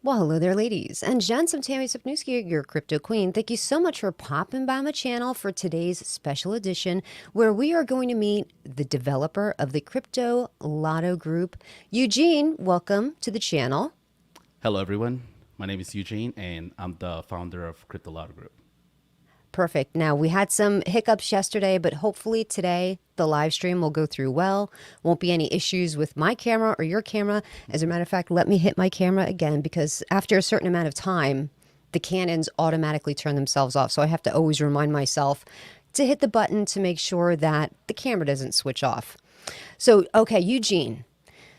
Well, hello there, ladies and gents. I'm Tammy Sipnewski, your crypto queen. Thank you so much for popping by my channel for today's special edition, where we are going to meet the developer of the Crypto Lotto Group. Eugene, welcome to the channel. Hello, everyone. My name is Eugene, and I'm the founder of CryptoLottoGroup. Perfect. Now, we had some hiccups yesterday, but hopefully today the live stream will go through well. Won't be any issues with my camera or your camera. As a matter of fact, let me hit my camera again because after a certain amount of time, the Canons automatically turn themselves off. So I have to always remind myself to hit the button to make sure that the camera doesn't switch off. So, okay, Eugene.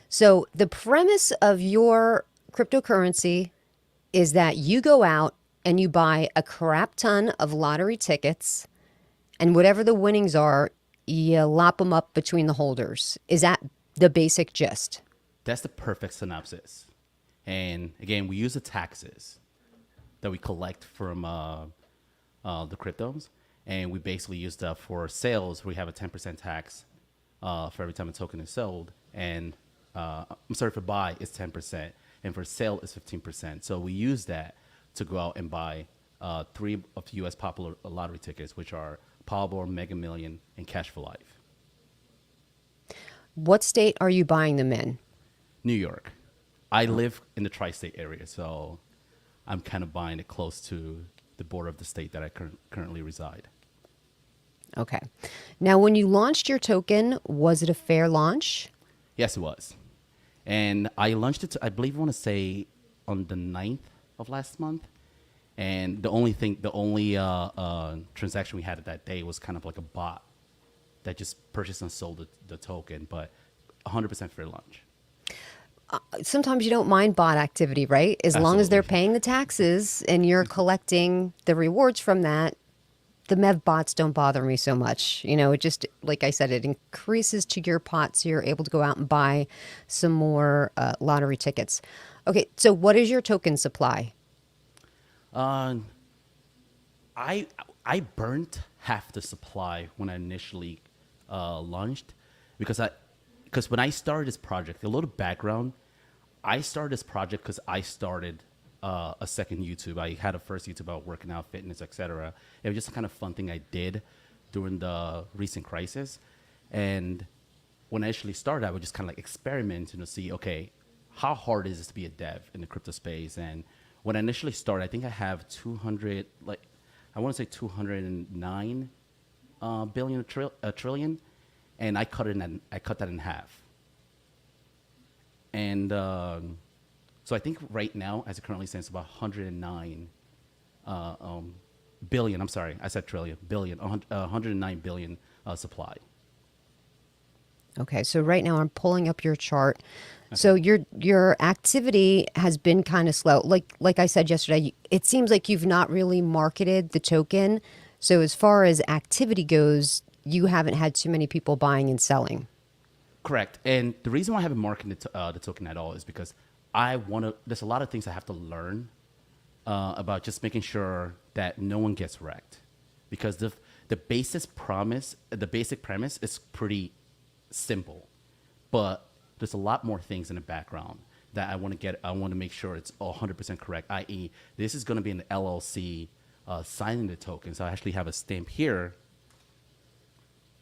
So the premise of your cryptocurrency is that you go out and you buy a crap ton of lottery tickets, and whatever the winnings are, you lop them up between the holders. Is that the basic gist? That's the perfect synopsis. And again, we use the taxes that we collect from the cryptos, and we basically use that for sales. We have a 10% tax for every time a token is sold, and I'm sorry, for buy it's 10%, and for sale it's 15%. So we use that to go out and buy three of U.S. popular lottery tickets, which are Powerball, Mega Million, and Cash for Life. What state are you buying them in? New York. I live in the tri-state area, so I'm kind of buying it close to the border of the state that I currently reside. Okay. Now, when you launched your token, was it a fair launch? Yes, it was. And I launched it, I believe I want to say on the 9th of last month. And the only transaction we had at that day was kind of like a bot that just purchased and sold the token, but 100% fair launch. Sometimes you don't mind bot activity, right? As long as they're Absolutely. paying the taxes and you're collecting the rewards from that, the Mev bots don't bother me so much. You know, it just, like I said, it increases to your pot so you're able to go out and buy some more lottery tickets. Okay, so what is your token supply? Uh, I I burnt half the supply when I initially launched because when I started this project, a little background, I started this project because I started a second YouTube. I had a first YouTube about working out, fitness, etc. It was just a kind of fun thing I did during the recent crisis, and when I actually started, I would just kind of like experiment to see, okay, how hard is it to be a dev in the crypto space? And when I initially started, I think I have 200, like, I want to say 209 billion, a trillion, and I cut that in half. And so I think right now, as it currently stands, about 109 billion. I'm sorry, I said trillion, billion, 109 billion supply. Okay, so right now I'm pulling up your chart. Okay. So your activity has been kind of slow. Like I said yesterday, it seems like you've not really marketed the token. So as far as activity goes, you haven't had too many people buying and selling. Correct. And the reason why I haven't marketed the token at all is because I want to. There's a lot of things I have to learn about just making sure that no one gets wrecked, because the basic premise is pretty simple, but there's a lot more things in the background that I want to get. I want to make sure it's 100% correct. I.e., this is going to be an LLC signing the token, so I actually have a stamp here,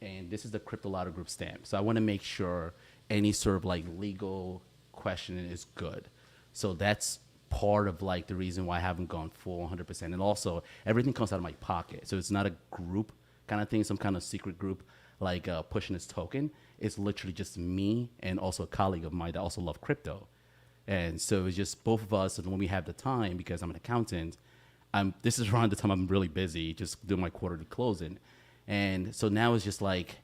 and this is the Crypto Lotto Group stamp. So I want to make sure any sort of like legal questioning is good. So that's part of like the reason why I haven't gone full 100%. And also everything comes out of my pocket. So it's not a group kind of thing, some kind of secret group like pushing this token. It's literally just me and also a colleague of mine that also love crypto. And so it's just both of us. And when we have the time, because I'm an accountant, this is around the time I'm really busy, just doing my quarterly closing. And so now it's just like,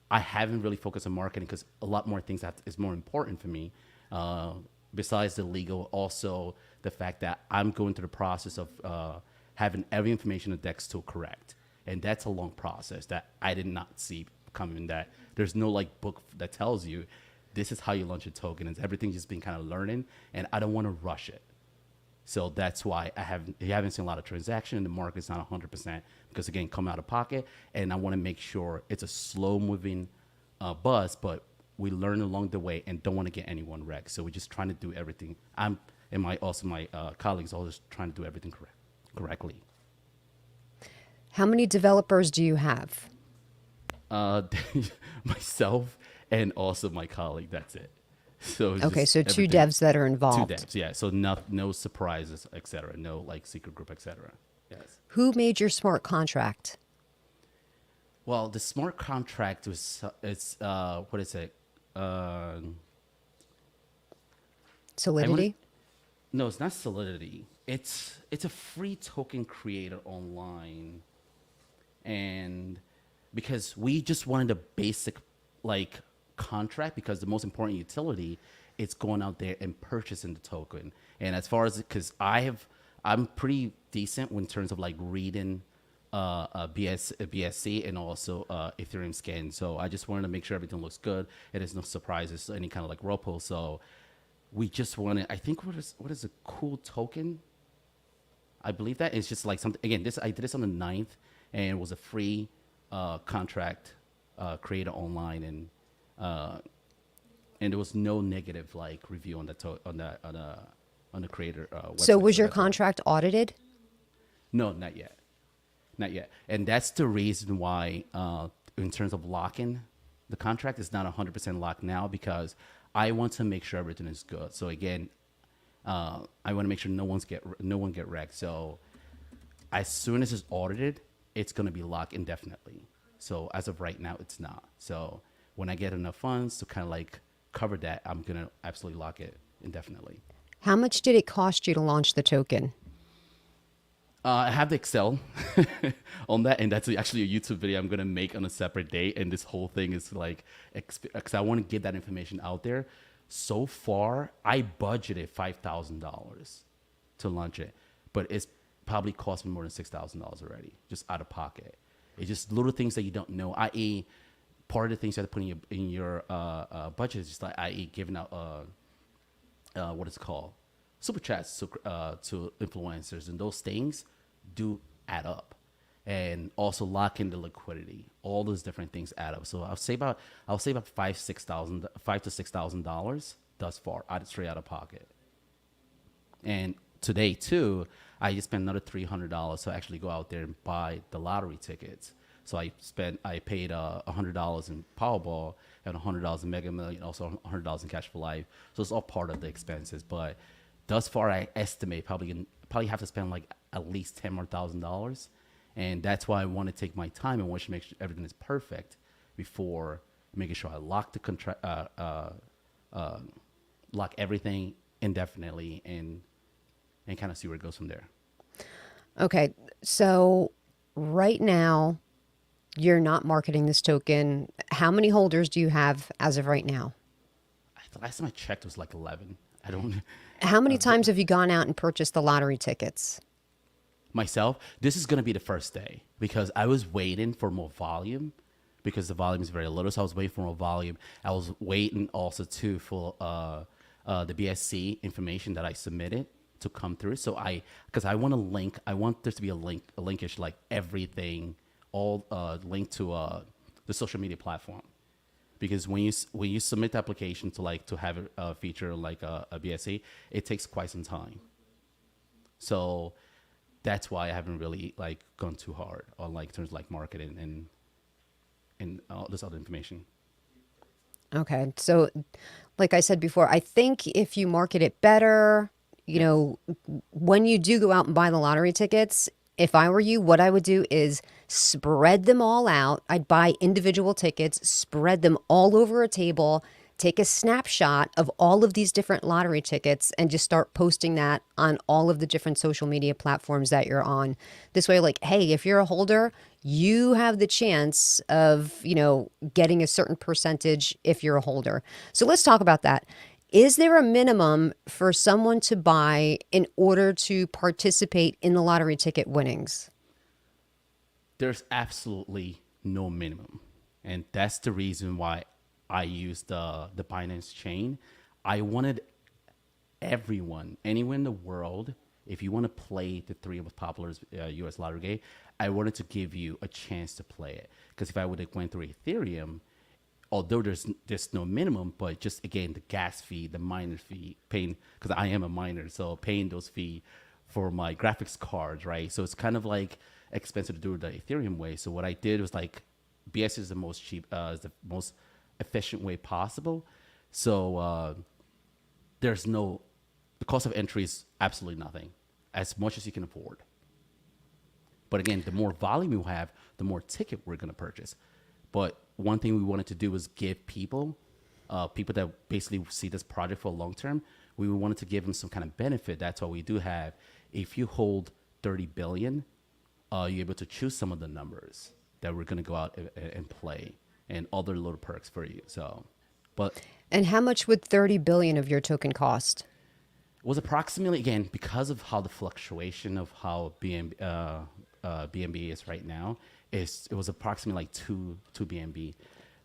I haven't really focused on marketing because a lot more things that is more important for me. Besides the legal, also the fact that I'm going through the process of having every information in the deck still correct. And that's a long process that I did not see coming, that there's no like book that tells you this is how you launch a token. And everything's just been kind of learning, and I don't want to rush it. So that's why you haven't seen a lot of transaction in the market's not 100% because again, come out of pocket, and I want to make sure it's a slow moving buzz, but we learn along the way and don't want to get anyone wrecked. So we're just trying to do everything. and my colleagues always trying to do everything correctly. How many developers do you have? Uh, myself and also my colleague. That's it. So it's Okay, just so two everything. devs that are Two involved. devs, yeah. So no surprises, etc. No like secret group, etc. Yes. Who made your smart contract? Well, the smart contract was it's what is it? Uh, I want to Solidity? no, it's not Solidity. It's a free token creator online, and because we just wanted a basic like contract because the most important utility it's going out there and purchasing the token. And as far as because I'm pretty decent in terms of like reading BSC and also Ethereum scan. So I just wanted to make sure everything looks good and there's no surprises, any kind of like ROPO. So we just wanted, I think what is a cool token? I believe that it's just like something. Again, this I did this on the 9th, and it was a free contract created online, and there was no negative like review on the on the creator website. So was your that's why. contract audited? No, not yet, not yet, and that's the reason why in terms of locking the contract is not 100% locked now because I want to make sure everything is good. So again, I want to make sure no one get wrecked. So as soon as it's audited, it's going to be locked indefinitely. So as of right now, it's not. So when I get enough funds to kind of like cover that, I'm going to absolutely lock it indefinitely. How much did it cost you to launch the token? I have the Excel on that, and that's actually a YouTube video I'm gonna make on a separate day. And this whole thing is like, because I want to get that information out there. So far, I budgeted $5,000 to launch it, but it's probably cost me more than $6,000 already, just out of pocket. It's just little things that you don't know. I.e., part of the things you have to put in your budget is just like, i.e., giving out what it's called super chats to influencers, and those things do add up, and also lock in the liquidity. All those different things add up. So I'll say about $5,000 to $6,000 thus far, straight out of pocket. And today too, I just spent another $300 to actually go out there and buy the lottery tickets. So I paid $100 in Powerball and $100 in Mega Million, also $100 in Cash for Life. So it's all part of the expenses. But thus far, I estimate probably have to spend like at least $10,000, and that's why I want to take my time and want to make sure everything is perfect before making sure I lock the contract, lock everything indefinitely, and kind of see where it goes from there. Okay, so right now you're not marketing this token. How many holders do you have as of right now? The last time I checked was like 11. I don't. How many times have you gone out and purchased the lottery tickets? Myself, this is going to be the first day because I was waiting for more volume because the volume is very little. So I was waiting for more volume. I was waiting also too for the BSC information that I submitted to come through. So because I want to link, I want there to be a linkage, like everything, all linked to the social media platform. Because when you submit the application to have a feature like a BSC, it takes quite some time. So that's why I haven't really like gone too hard on like terms like marketing and all this other information. Okay, so like I said before, I think if you market it better, you know, when you do go out and buy the lottery tickets, if I were you, what I would do is spread them all out. I'd buy individual tickets, spread them all over a table, take a snapshot of all of these different lottery tickets, and just start posting that on all of the different social media platforms that you're on. This way, like, hey, if you're a holder, you have the chance of, you know, getting a certain percentage if you're a holder. So let's talk about that. Is there a minimum for someone to buy in order to participate in the lottery ticket winnings? There's absolutely no minimum, and that's the reason why I used the Binance chain. I wanted anyone in the world, if you want to play the three most popular U.S. lottery game, I wanted to give you a chance to play it. Because if I would have went through Ethereum, although there's no minimum, but just again the gas fee, the miner fee, paying because I am a miner, so paying those fee for my graphics cards, right? So it's kind of like expensive to do it the Ethereum way. So what I did was like BS is the most cheap, is the most efficient way possible. So there's no the cost of entry is absolutely nothing, as much as you can afford. But again, the more volume you have, the more ticket we're going to purchase. But one thing we wanted to do was give people, people that basically see this project for long term, we wanted to give them some kind of benefit. That's why we do have. If you hold 30 billion, you're able to choose some of the numbers that we're going to go out and play, and other little perks for you. So, but And how much would 30 billion of your token cost? was approximately, again, because of how the fluctuation of how BNB is right now, it was approximately like two BNB.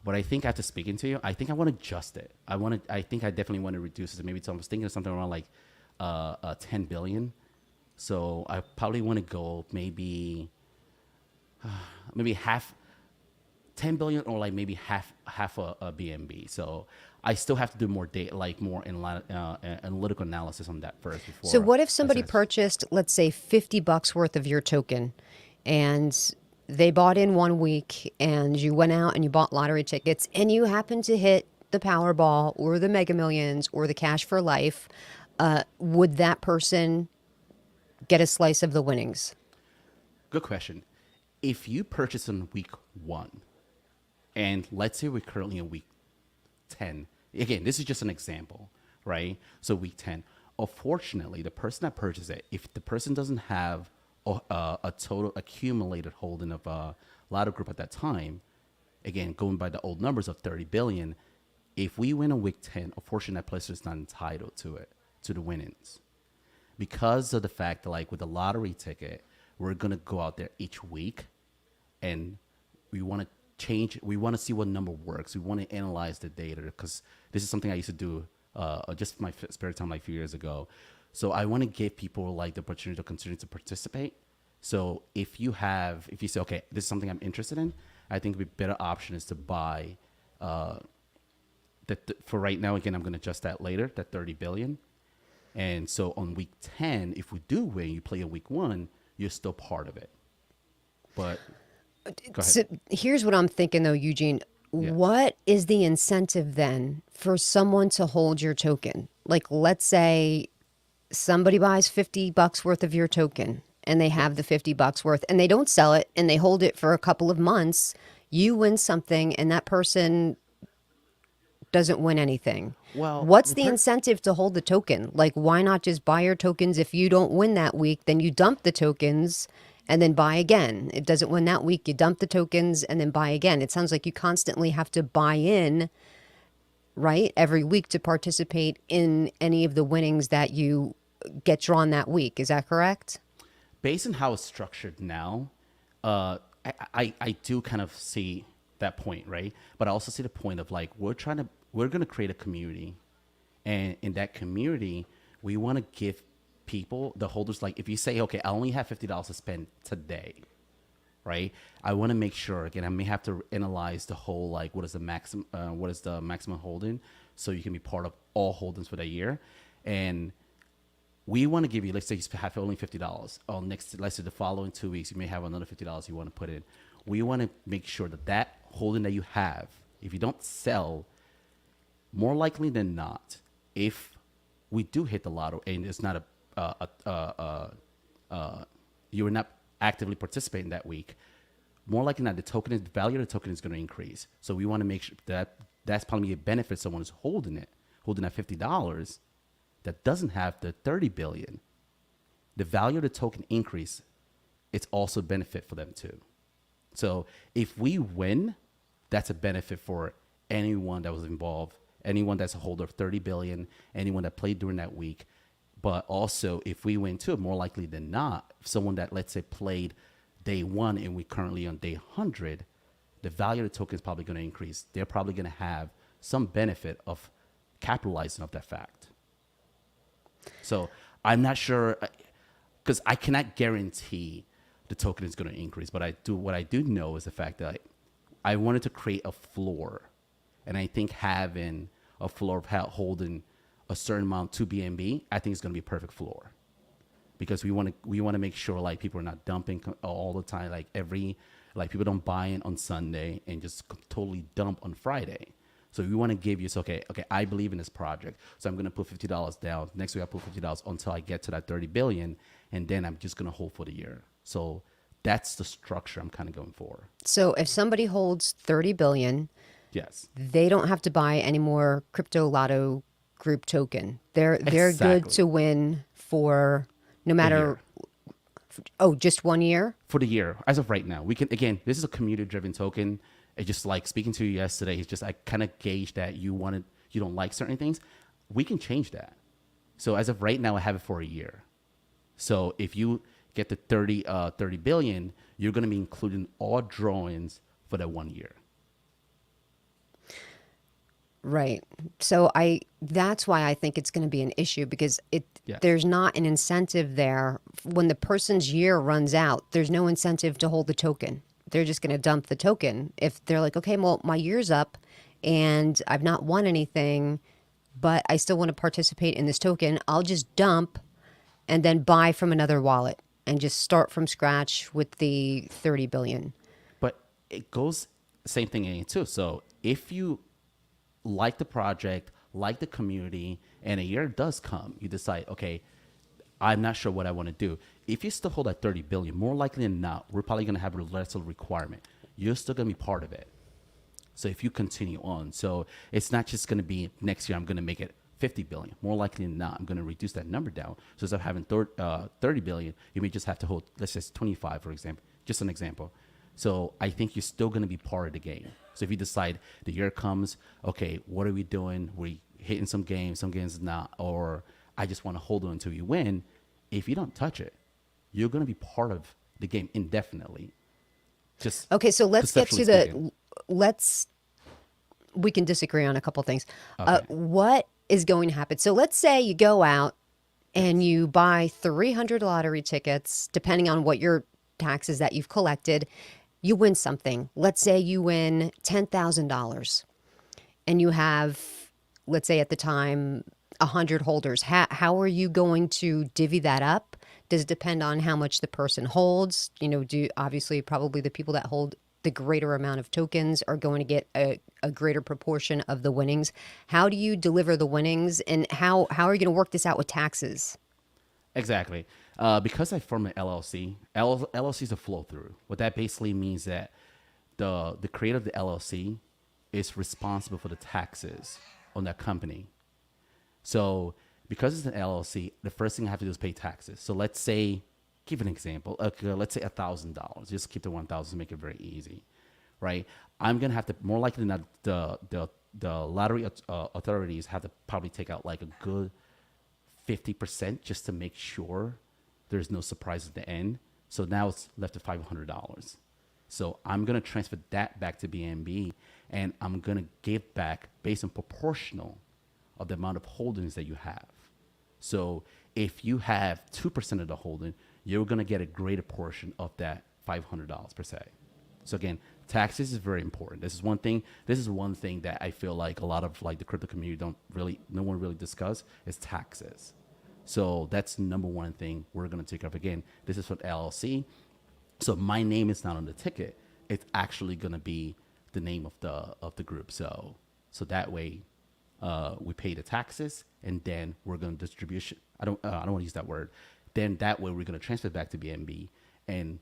But I think after speaking to you, I think I want to adjust it. I think I definitely want to reduce it. Maybe I was thinking of something around like 10 billion. So I probably want to go maybe half 10 billion, or like maybe half a BNB. So I still have to do more data, like more analytical analysis on that first before. So what if somebody assess. purchased, let's say, $50 worth of your token, and they bought in 1 week, and you went out and you bought lottery tickets, and you happened to hit the Powerball or the Mega Millions or the Cash for Life? Would that person get a slice of the winnings? Good question. If you purchase in week 1, and let's say we're currently in week 10, again, this is just an example, right? So week 10, unfortunately, the person that purchased it, if the person doesn't have a total accumulated holding of Lotto Group at that time, again, going by the old numbers of 30 billion, if we win on week 10, unfortunately, that player is not entitled to it, to the winnings. Because of the fact that, like with the lottery ticket, we're going to go out there each week, and we want to change. We want to see what number works. We want to analyze the data, because this is something I used to do just my spare time like a few years ago. So I want to give people like the opportunity to continue to participate. So if you say, okay, this is something I'm interested in, I think the better option is to buy. For right now, again, I'm going to adjust that later, that 30 billion. And so on week 10, if we do win, you play a week 1, you're still part of it. But go ahead. So here's what I'm thinking, though, Eugene. Yeah. What is the incentive then for someone to hold your token? Like, let's say somebody buys $50 worth of your token, and they have the $50 worth, and they don't sell it, and they hold it for a couple of months. You win something, and that person doesn't win anything. Well, What's the incentive to hold the token? Like, why not just buy your tokens? If you don't win that week, then you dump the tokens and then buy again. It doesn't win that week, you dump the tokens and then buy again. It sounds like you constantly have to buy in, right, every week to participate in any of the winnings that you get drawn that week. Is that correct? Based on how it's structured now, I do kind of see that point, right? But I also see the point of like we're going to create a community, and in that community, we want to give people, the holders, like if you say, okay, I only have $50 to spend today, right? I want to make sure, again, I may have to analyze the whole, like what is the maximum holding, so you can be part of all holdings for that year, and we want to give you, let's say you have only $50. Oh, let's say the following 2 weeks, you may have another $50 you want to put in. We want to make sure that holding that you have, if you don't sell, more likely than not, if we do hit the lotto and it's not you are not actively participating that week, more likely than not, the value of the token is going to increase. So we want to make sure that that's probably a benefit someone who's holding that $50 that doesn't have the 30 billion. The value of the token increase, it's also a benefit for them too. So if we win, that's a benefit for anyone that was involved, anyone that's a holder of 30 billion, anyone that played during that week. But also, if we win too, more likely than not, someone that, let's say, played day 1 and we currently on day 100, the value of the token is probably going to increase. They're probably going to have some benefit of capitalizing off that fact. So I'm not sure, because I cannot guarantee the token is going to increase. But what I do know is the fact that I wanted to create a floor. And I think having a floor of holding a certain amount to BNB, I think it's going to be a perfect floor, because we want to make sure like people are not dumping all the time, like people don't buy in on Sunday and just totally dump on Friday. So we want to give you, okay, I believe in this project, so I'm going to put $50 down. Next week I put $50 until I get to that 30 billion, and then I'm just going to hold for the year. So that's the structure I'm kind of going for. So if somebody holds 30 billion, Yes, they don't have to buy any more Crypto Lotto Group token. They're good exactly. to win for no A matter. year. Oh, just 1 year. For the year, as of right now, we can, again, this is a community driven token. It's just like speaking to you yesterday. It's just I kind of gauge that you don't like certain things. We can change that. So as of right now, I have it for a year. So if you get the 30 billion, you're going to be including all drawings for that 1 year. Right. So that's why I think it's going to be an issue, because Yes. there's not an incentive there. When the person's year runs out, there's no incentive to hold the token. They're just going to dump the token. If they're like, okay, well, my year's up and I've not won anything, but I still want to participate in this token, I'll just dump and then buy from another wallet and just start from scratch with the 30 billion. But it goes same thing in it too. So if you like the project, like the community, and a year does come, you decide, okay, I'm not sure what I want to do. If you still hold that 30 billion, more likely than not, we're probably going to have a lesser requirement. You're still going to be part of it. So if you continue on, so it's not just going to be next year, I'm going to make it 50 billion. More likely than not, I'm going to reduce that number down. So instead of having 30 billion, you may just have to hold, let's say 25, for example, just an example. So I think you're still going to be part of the game. So if you decide the year comes, okay, what are we doing? We hitting some games not, or I just want to hold on until you win. If you don't touch it, you're going to be part of the game indefinitely. Just Okay, so let's get to conceptually speaking. we can disagree on a couple things. Okay. What is going to happen? So let's say you go out and you buy 300 lottery tickets, depending on what your taxes that you've collected, you win something. Let's say you win $10,000 and you have, let's say at the time, 100 holders. How are you going to divvy that up? Does it depend on how much the person holds? Obviously probably the people that hold the greater amount of tokens are going to get a greater proportion of the winnings. How do you deliver the winnings, and how are you going to work this out with taxes? Exactly. Because I form an LLC, LLC is a flow through. What that basically means that the creator of the LLC is responsible for the taxes on that company. So because it's an LLC, the first thing I have to do is pay taxes. So let's say, give an example. Let's say $1,000. Just keep the 1,000 to make it very easy, right? I'm gonna have to, more likely than not, the lottery authorities have to probably take out like a good 50% just to make sure there's no surprise at the end. So now it's left at $500. So I'm gonna transfer that back to BNB, and I'm gonna give back based on proportional of the amount of holdings that you have. So if you have 2% of the holding, you're gonna get a greater portion of that $500 per se. So again, taxes is very important. This is one thing that I feel like a lot of like the crypto community no one really discuss is taxes. So that's number one thing we're gonna take up. Again, this is for LLC. So my name is not on the ticket. It's actually gonna be the name of the group. So that way, we pay the taxes, and then we're gonna distribution. I don't want to use that word. Then that way we're gonna transfer it back to BNB and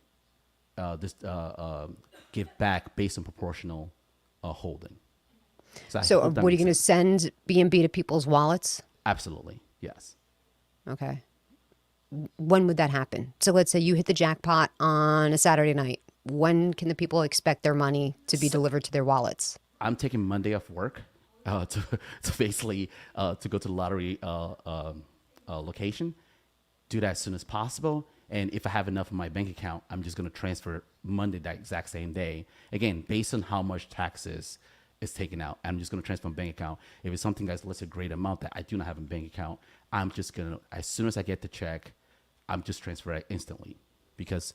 give back based on proportional holding. So what are you going to send BNB to people's wallets? Absolutely, yes. Okay. When would that happen? So let's say you hit the jackpot on a Saturday night. When can the people expect their money to be delivered to their wallets? I'm taking Monday off work to basically to go to the lottery location. Do that as soon as possible. And if I have enough in my bank account, I'm just going to transfer Monday that exact same day. Again, based on how much taxes is taken out, I'm just going to transfer my bank account. If it's something that's let's say a great amount that I do not have in bank account, I'm just going to, as soon as I get the check, I'm just transfer it instantly, because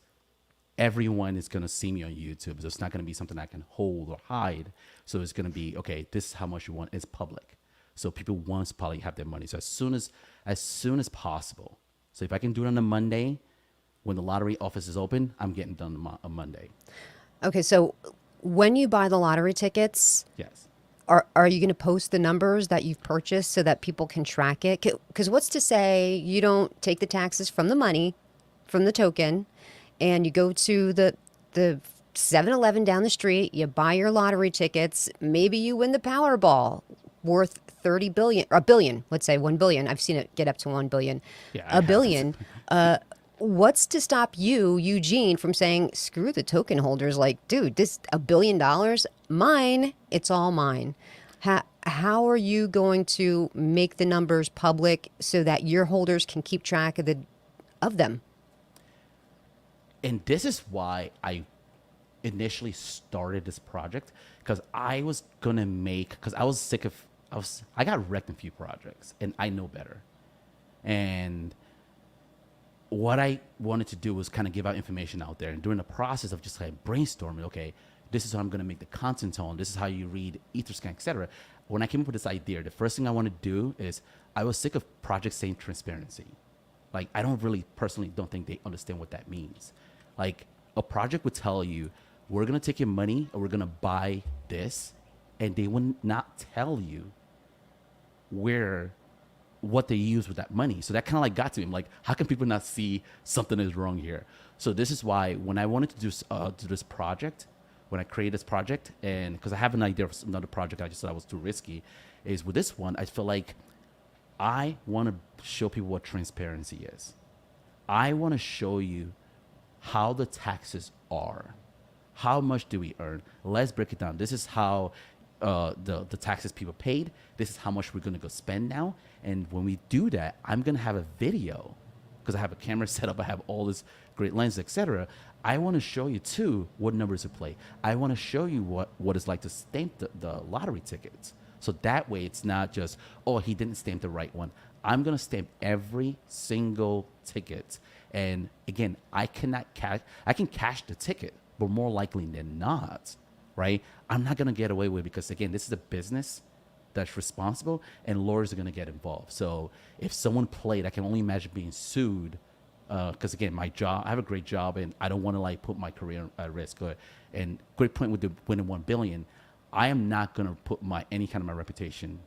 everyone is going to see me on YouTube. So it's not going to be something I can hold or hide. So it's going to be, okay, this is how much you want. It's public. So people want to probably have their money. So as soon as possible. So if I can do it on a Monday when the lottery office is open, I'm getting done on Monday. Okay, so when you buy the lottery tickets, Yes. are you going to post the numbers that you've purchased so that people can track it? Because what's to say you don't take the taxes from the money, from the token, and you go to the 7-Eleven down the street, you buy your lottery tickets, maybe you win the Powerball worth 30 billion, or a billion, let's say 1 billion. I've seen it get up to 1 billion. Yeah, I A have. billion. What's to stop you, Eugene, from saying, screw the token holders? Like, dude, this $1 billion, mine, it's all mine. How are you going to make the numbers public so that your holders can keep track of them? And this is why I initially started this project, because I was gonna because I was sick of I got wrecked in a few projects and I know better. And what I wanted to do was kind of give out information out there, and during the process of just like brainstorming, okay, this is how I'm gonna make the content on, this is how you read Etherscan, etc. When I came up with this idea, the first thing I want to do is I was sick of projects saying transparency. Like, I personally don't think they understand what that means. Like, a project would tell you, we're going to take your money and we're going to buy this. And they would not tell you what they use with that money. So that kind of like got to me. I'm like, how can people not see something is wrong here? So this is why when I wanted to do this project, when I created this project, and because I have an idea of another project, I just thought I was too risky, is with this one, I feel like I want to show people what transparency is. I want to show you how the taxes are. How much do we earn? Let's break it down. This is how the taxes people paid. This is how much we're going to go spend now. And when we do that, I'm going to have a video, because I have a camera set up. I have all this great lenses, etc. I want to show you, too, what numbers to play. I want to show you what it's like to stamp the lottery tickets. So that way it's not just, oh, he didn't stamp the right one. I'm going to stamp every single ticket. And again, I can cash the ticket, but more likely than not, right? I'm not going to get away with it, because again, this is a business that's responsible, and lawyers are going to get involved. So if someone played, I can only imagine being sued, because again, my job, I have a great job, and I don't want to like put my career at risk. And great point with the winning 1 billion. I am not going to put any kind of my reputation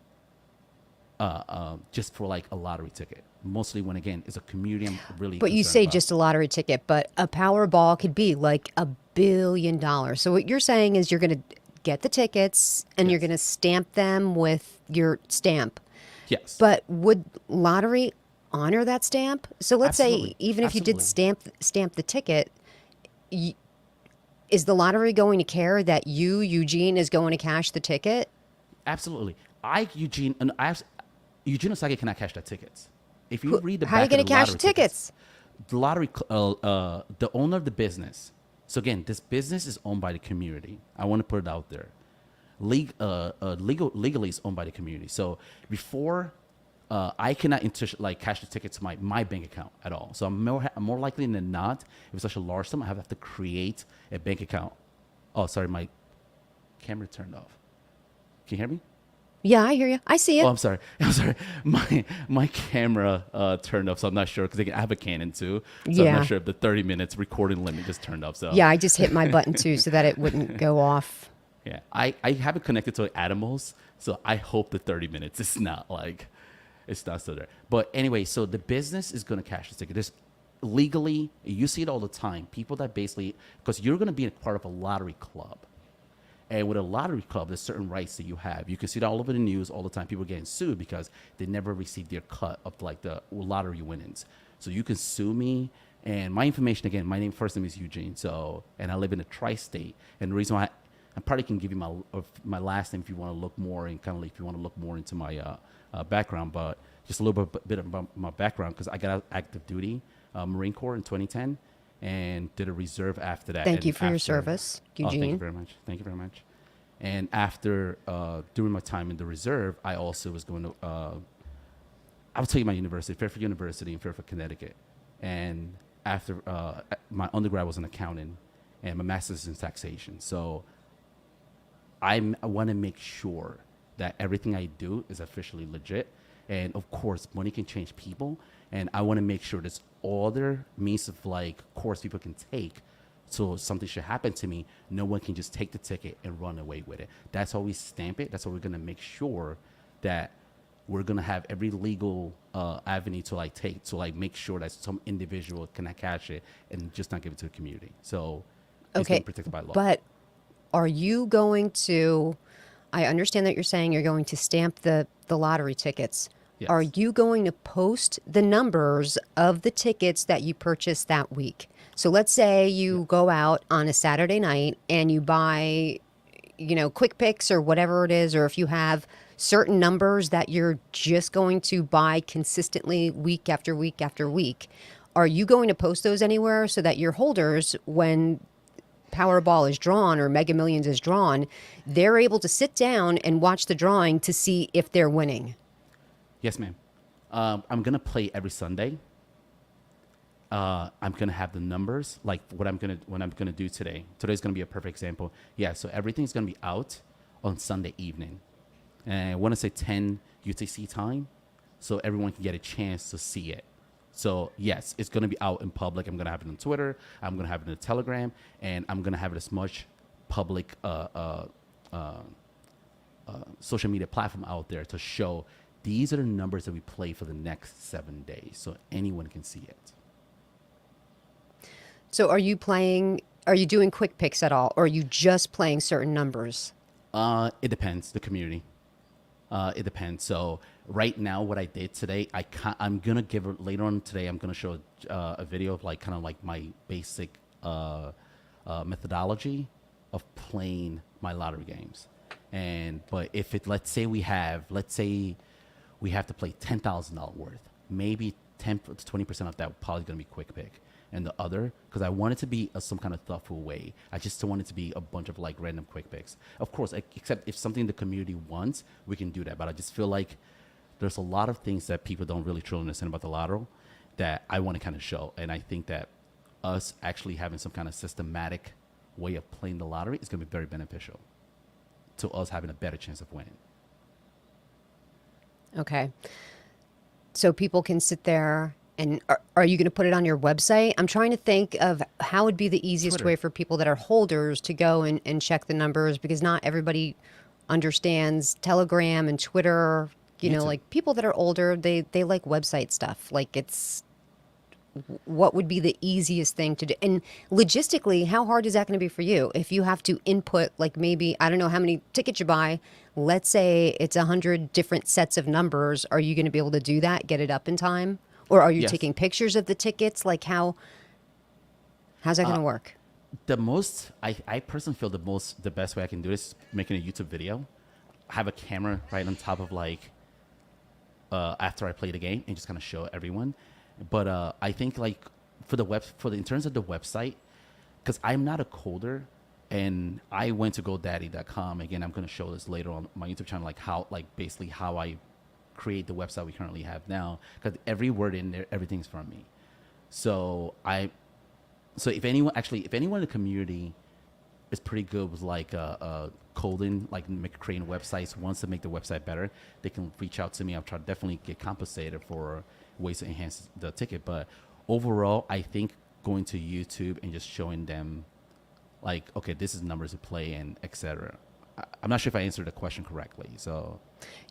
just for like a lottery ticket. Mostly when, again, it's a community I'm really But you concerned say about. just a lottery ticket, but a Powerball could be like $1 billion. So what you're saying is you're going to get the tickets and you're Yes. going to stamp them with your stamp. Yes. But would lottery honor that stamp? So let's say Absolutely. even if you did Absolutely. stamp the ticket, is the lottery going to care that you, Eugene, is going to cash the ticket? Absolutely. Eugene Osaki cannot cash that tickets. If you read the How are you back of going the to cash the lottery tickets? the lottery, the owner of the business. So again, this business is owned by the community. I want to put it out there. Legally is owned by the community. So before, I cannot cash the ticket to my bank account at all. So I'm more likely than not, if it's such a large sum, I have to create a bank account. Oh, sorry, my camera turned off. Can you hear me? Yeah, I hear you. I see Oh, you. I'm sorry. I'm sorry. My camera turned off, so I'm not sure, because I have a Canon too. So I'm Yeah. not sure if the 30 minutes recording limit just turned off. So Yeah, I just hit my button too so that it wouldn't go off. yeah, I have it connected to animals, so I hope the 30 minutes is not it's not still there. But anyway, so the business is going to cash the ticket. There's legally, you see it all the time. People that basically, because you're going to be a part of a lottery club. And with a lottery club, there's certain rights that you have. You can see that all over the news all the time. People getting sued because they never received their cut of like the lottery winnings. So you can sue me. And my information, again, my first name is Eugene. So, and I live in the tri-state. And the reason why I probably can give you my last name if you want to look more, and kind of like if you want to look more into my background, but just a little bit about my background, because I got out active duty, Marine Corps in 2010. And did a reserve after that. Thank And you for your after- service, Oh, thank you Eugene. very much. Thank you very much. And after, during my time in the reserve, I also was going to, I will tell you my university, Fairfield University in Fairfield, Connecticut. And after my undergrad was in accounting, and my master's in taxation. So I want to make sure that everything I do is officially legit. And of course, money can change people. And I want to make sure there's other means of like course people can take. So something should happen to me, no one can just take the ticket and run away with it. That's how we stamp it. That's how we're going to make sure that we're going to have every legal avenue to like take to like make sure that some individual can catch it and just not give it to the community. So it's Okay, being protected by law. but are you going to, I understand that you're saying you're going to stamp the lottery tickets. Yes. Are you going to post the numbers of the tickets that you purchased that week? So let's say you go out on a Saturday night and you buy, quick picks or whatever it is, or if you have certain numbers that you're just going to buy consistently week after week after week, are you going to post those anywhere so that your holders, when Powerball is drawn or Mega Millions is drawn, they're able to sit down and watch the drawing to see if they're winning? Yes, ma'am. I'm gonna play every Sunday. I'm gonna have the numbers like what I'm gonna do today. Today's gonna be a perfect example. Yeah, so everything's gonna be out on Sunday evening, and I want to say 10 UTC time, so everyone can get a chance to see it. So yes, it's gonna be out in public. I'm gonna have it on Twitter. I'm gonna have it in the Telegram, and I'm gonna have it as much public social media platform out there to show these are the numbers that we play for the next 7 days, so anyone can see it. So are you doing quick picks at all, or are you just playing certain numbers? It depends, the community. It depends. So right now, what I did today, I'm gonna give it later on today. I'm gonna show a video of like kind of like my basic methodology of playing my lottery games. But if let's say we have to play $10,000 worth, maybe 10 to 20% of that probably gonna be quick pick. And the other, because I want it to be some kind of thoughtful way. I just don't want it to be a bunch of like random quick picks. Of course, except if something the community wants, we can do that. But I just feel like there's a lot of things that people don't really truly understand about the lotto that I want to kind of show. And I think that us actually having some kind of systematic way of playing the lottery is going to be very beneficial to us having a better chance of winning. Okay. So people can sit there. And are you going to put it on your website? I'm trying to think of how would be the easiest Twitter. way for people that are holders to go and check the numbers, because not everybody understands Telegram and Twitter. Like people that are older, they like website stuff. Like what would be the easiest thing to do? And logistically, how hard is that going to be for you? If you have to input, like maybe, I don't know how many tickets you buy. Let's say it's 100 different sets of numbers. Are you going to be able to do that, get it up in time? Or are you Yes. taking pictures of the tickets? Like how's that going to work? I personally feel the best way I can do this is making a YouTube video. Have a camera right on top of like after I play the game and just kind of show everyone. But I think like in terms of the website, because I'm not a coder and I went to GoDaddy.com. Again, I'm going to show this later on my YouTube channel, basically how I create the website we currently have now, because every word in there, everything's from me. So if anyone in the community is pretty good with like coding, like creating websites, wants to make the website better, they can reach out to me. I'll try to definitely get compensated for ways to enhance the ticket. But overall, I think going to YouTube and just showing them like, okay, this is numbers to play and etc. I'm not sure if I answered the question correctly. So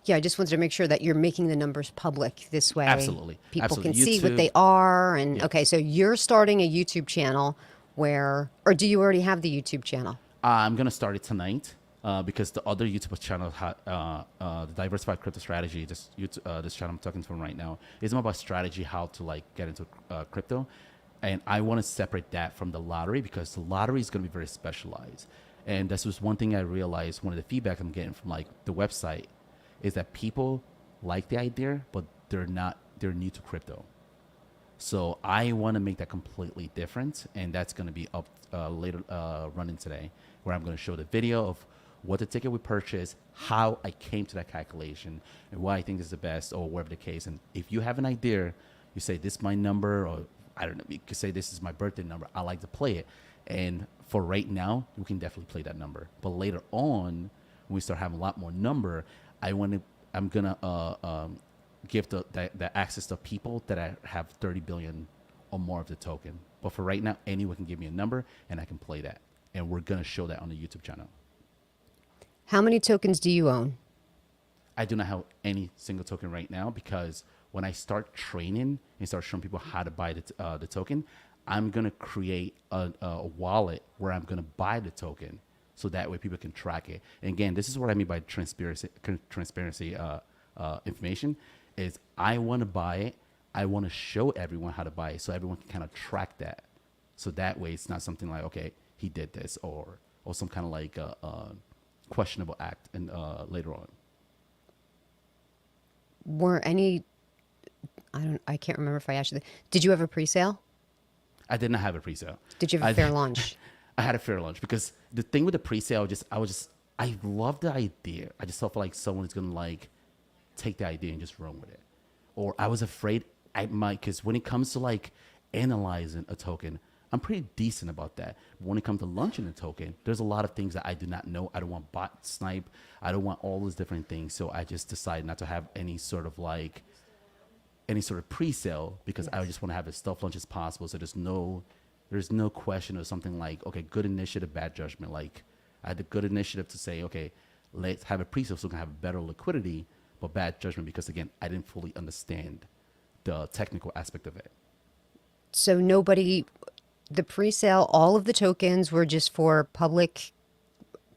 Yeah, I just wanted to make sure that you're making the numbers public this way. Absolutely. People Absolutely. can see what YouTube- they are. And Yes. okay, so you're starting a YouTube channel or do you already have the YouTube channel? I'm gonna start it tonight because the other YouTube channel, the Diversified Crypto Strategy, this channel I'm talking from right now, is more about strategy, how to like get into crypto, and I want to separate that from the lottery because the lottery is gonna be very specialized. And this was one thing I realized. One of the feedback I'm getting from like the website is that people like the idea, but they're new to crypto. So I want to make that completely different, and that's going to be up later running today, where I'm going to show the video of what the ticket we purchased, how I came to that calculation, and why I think this is the best, or whatever the case. And if you have an idea, you say this is my number, or I don't know, you could say this is my birthday number. I like to play it. And for right now, we can definitely play that number. But later on, when we start having a lot more number, I'm gonna give the access to people that I have 30 billion or more of the token. But for right now, anyone can give me a number and I can play that. And we're gonna show that on the YouTube channel. How many tokens do you own? I do not have any single token right now because when I start training and start showing people how to buy the token, I'm gonna create a wallet where I'm gonna buy the token, so that way people can track it. And again, this is what I mean by transparency information. Is I want to buy it, I want to show everyone how to buy it, so everyone can kind of track that. So that way, it's not something like, okay, he did this, or some kind of like questionable act, and later on. Were any, I can't remember if I asked you, did you have a pre-sale? I did not have a pre-sale. Did you have a fair launch? I had a fair launch because the thing with the pre-sale, I love the idea. I just felt like someone is gonna like take the idea and just run with it, or I was afraid I might, because when it comes to like analyzing a token, I'm pretty decent about that. But when it comes to launching a token, there's a lot of things that I do not know. I don't want bot snipe. I don't want all those different things. So I just decided not to have any sort of pre-sale because I just want to have as stealth launch as possible. So there's no question of something like, okay, good initiative, bad judgment. Like I had the good initiative to say, okay, let's have a pre-sale so we can have better liquidity, but bad judgment because again, I didn't fully understand the technical aspect of it. So the pre-sale, all of the tokens were just for public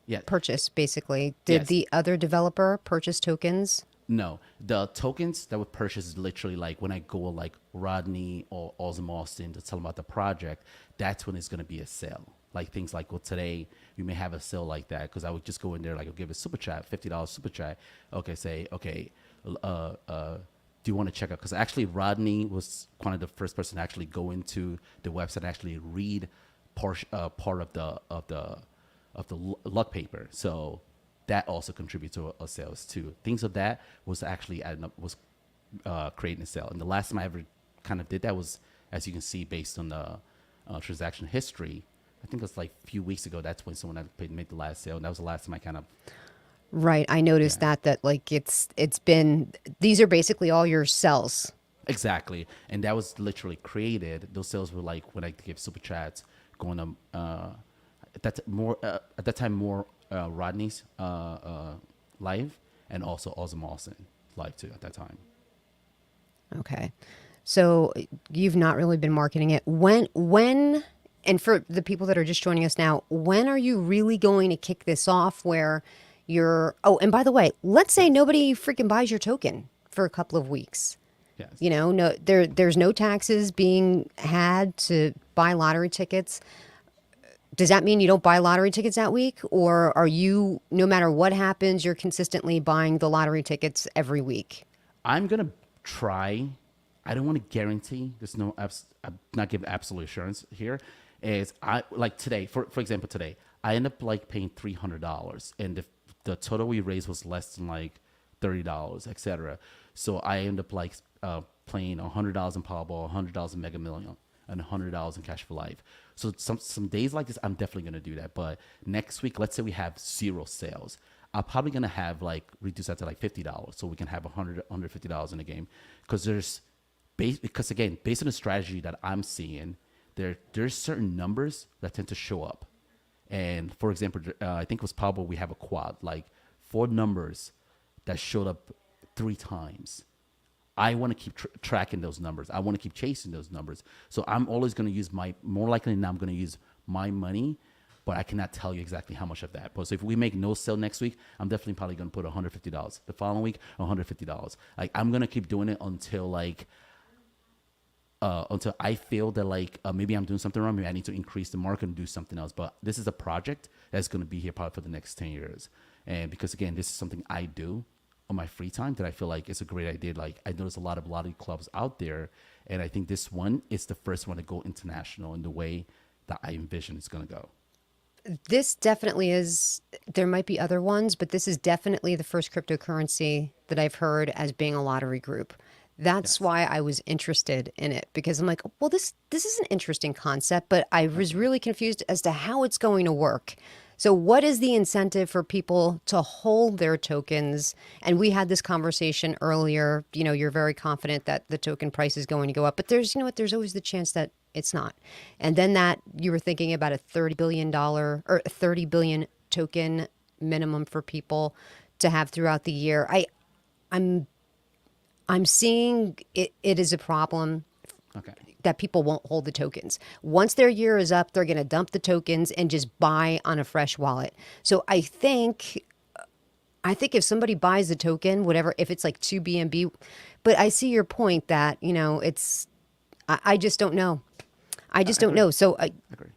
Yeah. purchase, basically. Did Yes. the other developer purchase tokens? No, the tokens that were purchased is literally like when I go like Rodney or Ozim Austin to tell them about the project, that's when it's going to be a sale. Like things like, well, today we may have a sale like that because I would just go in there, like I'll give a super chat, $50 super chat. Okay, say, okay, do you want to check out? Because actually Rodney was kind of the first person to actually go into the website and actually read part of the luck paper. So that also contributes to a sales too. Things of that was actually creating a sale. And the last time I ever kind of did that was, as you can see, based on the transaction history. I think it was like a few weeks ago. That's when someone had made the last sale, and that was the last time I kind of. Right. I noticed Yeah. that like it's been, these are basically all your cells. Exactly, and that was literally created. Those sales were like when I give super chats, going to at that time more Rodney's live, and also Ozim Austin live too at that time. Okay. So you've not really been marketing it. When, and for the people that are just joining us now, when are you really going to kick this off where oh, and by the way, let's say nobody freaking buys your token for a couple of weeks. Yes. No, there's no taxes being had to buy lottery tickets. Does that mean you don't buy lottery tickets that week? Or are you, no matter what happens, you're consistently buying the lottery tickets every week? I'm gonna try. I don't want to guarantee. There's no. I'm not giving absolute assurance here. Is I like today, for example, today I end up like paying $300, and the total we raised was less than like $30, etc. So I end up like playing $100 in Powerball, $100 in Mega Million, and $100 in Cash for Life. So some days like this, I'm definitely gonna do that. But next week, let's say we have 0 sales. I'm probably gonna have like reduce that to like $50, so we can have $150 in the game. Because again, based on the strategy that I'm seeing, there's certain numbers that tend to show up. And for example, I think it was Powerball. We have a quad, like 4 numbers that showed up 3 times. I want to keep tracking those numbers. I want to keep chasing those numbers. So I'm always going to use more likely than not, I'm going to use my money, but I cannot tell you exactly how much of that. But so if we make no sale next week, I'm definitely probably going to put $150. The following week, $150. Like I'm going to keep doing it until I feel that maybe I'm doing something wrong. Maybe I need to increase the market and do something else. But this is a project that's going to be here probably for the next 10 years. And because again, this is something I do on my free time that I feel like it's a great idea. Like I notice a lot of lottery clubs out there, and I think this one is the first one to go international in the way that I envision it's going to go. This definitely is, there might be other ones, but this is definitely the first cryptocurrency that I've heard as being a lottery group. That's Yes. why I was interested in it because I'm like, well, this is an interesting concept, but I was Okay. really confused as to how it's going to work. So, what is the incentive for people to hold their tokens? And we had this conversation earlier. You know, you're very confident that the token price is going to go up, but there's, you know what, there's always the chance that it's not. And then that you were thinking about a $30 billion or a 30 billion token minimum for people to have throughout the year. I'm I'm seeing it is a problem Okay. that people won't hold the tokens. Once their year is up, they're going to dump the tokens and just buy on a fresh wallet. So I think if somebody buys the token, whatever, if it's like 2 BNB, but I see your point that, you know, I just don't know. I I just don't agree. know. So I agree.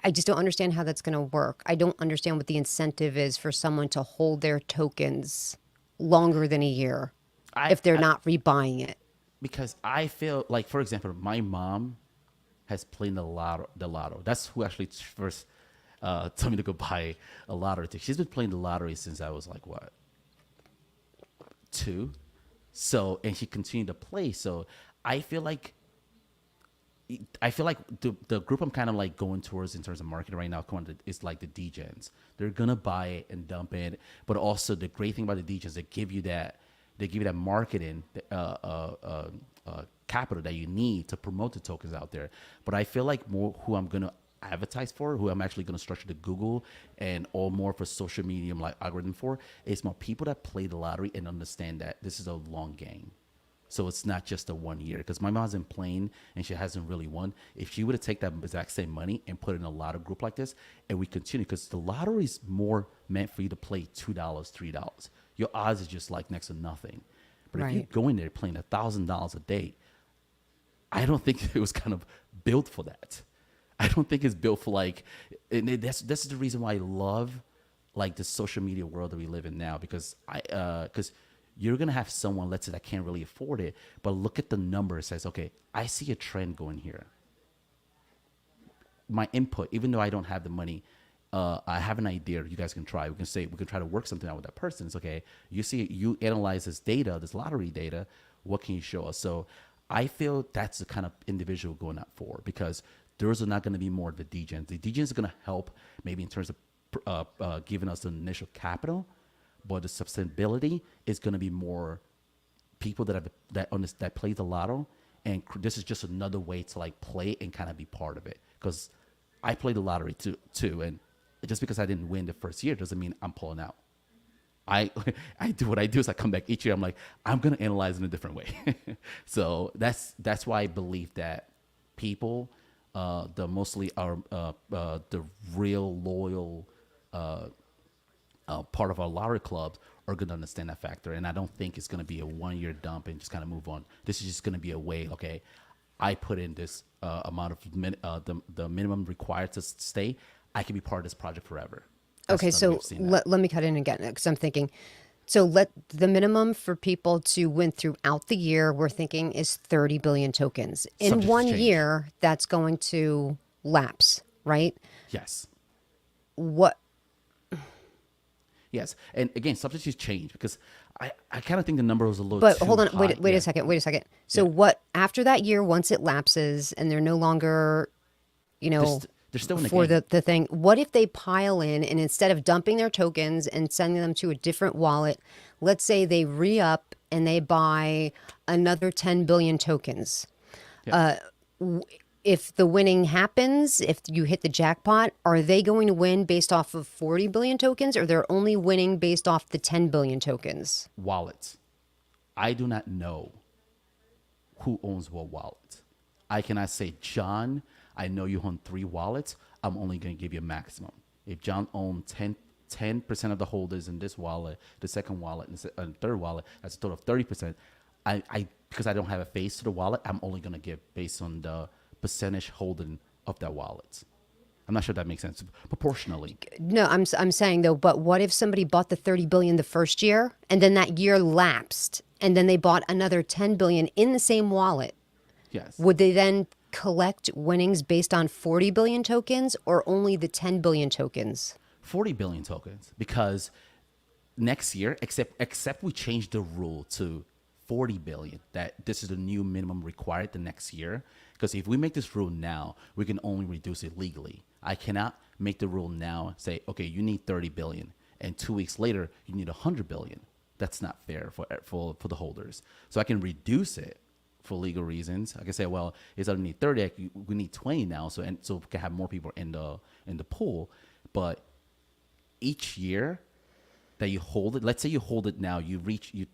I just don't understand how that's going to work. I don't understand what the incentive is for someone to hold their tokens longer than a year I, if they're I not rebuying it. because I feel like, for example, my mom has played the lotto. The lotto. That's who actually first told me to go buy a lottery ticket. She's been playing the lottery since I was like what, 2. So, and she continued to play. So I feel like the group I'm kind of like going towards in terms of marketing right now is like the DJs. They're gonna buy it and dump it, but also the great thing about the DJs, they give you that marketing capital that you need to promote the tokens out there. But I feel like more who I'm gonna advertise for, who I'm actually gonna structure the Google and all more for social media like algorithm for, is more people that play the lottery and understand that this is a long game. So it's not just a 1 year because my mom's been playing and she hasn't really won. If she would have taken that exact same money and put it in a lotto group like this, and we continue because the lottery is more meant for you to play $2, $3. Your odds is just like next to nothing. But if you Right. go in there playing $1,000 a day, I don't think it was kind of built for that. I don't think it's built for like, and that's the reason why I love like the social media world that we live in now because you're gonna have someone, let's say, that can't really afford it, but look at the number. It says, okay, I see a trend going here. My input, even though I don't have the money, I have an idea. You guys can try. We can try to work something out with that person. It's okay. You see, you analyze this data, this lottery data. What can you show us? So I feel that's the kind of individual going out for because those are not going to be more of the DGens. The DGens are going to help maybe in terms of giving us the initial capital, but the sustainability is going to be more people that play the lotto, and this is just another way to like play and kind of be part of it. Because I played the lottery too, and just because I didn't win the first year doesn't mean I'm pulling out. I I do what I do is I come back each year. I'm like I'm gonna analyze in a different way. So that's why I believe that people, the mostly are the real loyal part of our lottery clubs are going to understand that factor. And I don't think it's going to be a 1 year dump and just kind of move on. This is just going to be a way, okay, I put in this amount of the minimum required to stay. I can be part of this project forever. That's Okay, another way so of seeing that. let me cut in again because I'm thinking. So let the minimum for people to win throughout the year, we're thinking is 30 billion tokens. In Subject to one change. year, that's going to lapse, right? Yes. What Yes. And again, subject to change because I kind of think the number was a little But too hold on, high. wait a Yeah. second, wait a second. So Yeah. what after that year, once it lapses and they're no longer, you know, They're still in the for game. the thing, what if they pile in and instead of dumping their tokens and sending them to a different wallet, let's say they re-up and they buy another 10 billion tokens. Yeah. If the winning happens, if you hit the jackpot, are they going to win based off of 40 billion tokens or they're only winning based off the 10 billion tokens? Wallets. I do not know who owns what wallet. I cannot say, John, I know you own 3 wallets. I'm only going to give you a maximum. If John owns 10% of the holders in this wallet, the second wallet, and the third wallet, that's a total of 30%. Because I don't have a face to the wallet, I'm only going to give based on the percentage holding of that wallet. I'm not sure if that makes sense. Proportionally. No, I'm saying though, but what if somebody bought the 30 billion the first year and then that year lapsed and then they bought another 10 billion in the same wallet? Yes. Would they then collect winnings based on 40 billion tokens or only the 10 billion tokens? 40 billion tokens because next year, except we change the rule to 40 billion, that this is the new minimum required the next year. Because if we make this rule now, we can only reduce it legally. I cannot make the rule now, say, okay, you need 30 billion, and 2 weeks later, you need 100 billion. That's not fair for the holders. So I can reduce it for legal reasons. I can say, well, it's only need 30, we need 20 now, so we can have more people in the pool. But each year that you hold it, let's say you hold it now, you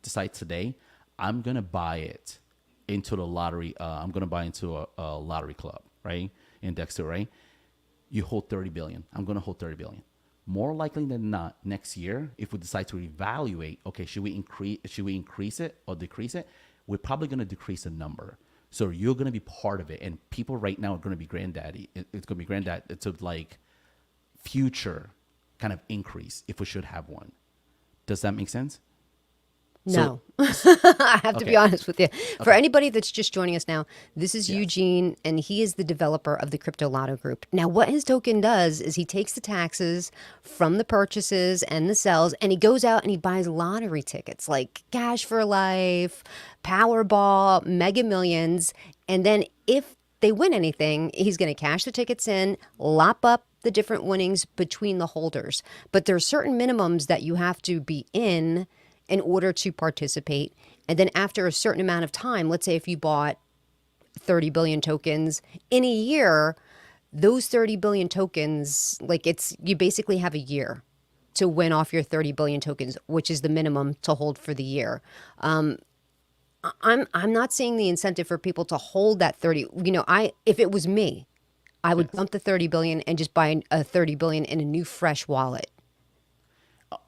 decide today, I'm gonna buy it into the lottery. I'm gonna buy into a lottery club, right? Index to, right? You hold 30 billion. I'm gonna hold 30 billion. More likely than not, next year, if we decide to evaluate, okay, should we increase it or decrease it? We're probably going to decrease the number. So you're going to be part of it. And people right now are going to be granddaddy. It's going to be granddad. It's a like future kind of increase if we should have one. Does that make sense? No, So, I have to be okay. honest with you. For anybody that's just joining us now, this is Yes. Eugene, and he is the developer of the Crypto Lotto Group. Now, what his token does is he takes the taxes from the purchases and the sales, and he goes out and he buys lottery tickets like Cash for Life, Powerball, Mega Millions, and then if they win anything, he's going to cash the tickets in, lop up the different winnings between the holders. But there are certain minimums that you have to be in order to participate. And then after a certain amount of time, let's say if you bought 30 billion tokens in a year, those 30 billion tokens, like you basically have a year to win off your 30 billion tokens, which is the minimum to hold for the year. I'm not seeing the incentive for people to hold that 30. If it was me, I would Yes. dump the 30 billion and just buy a 30 billion in a new fresh wallet.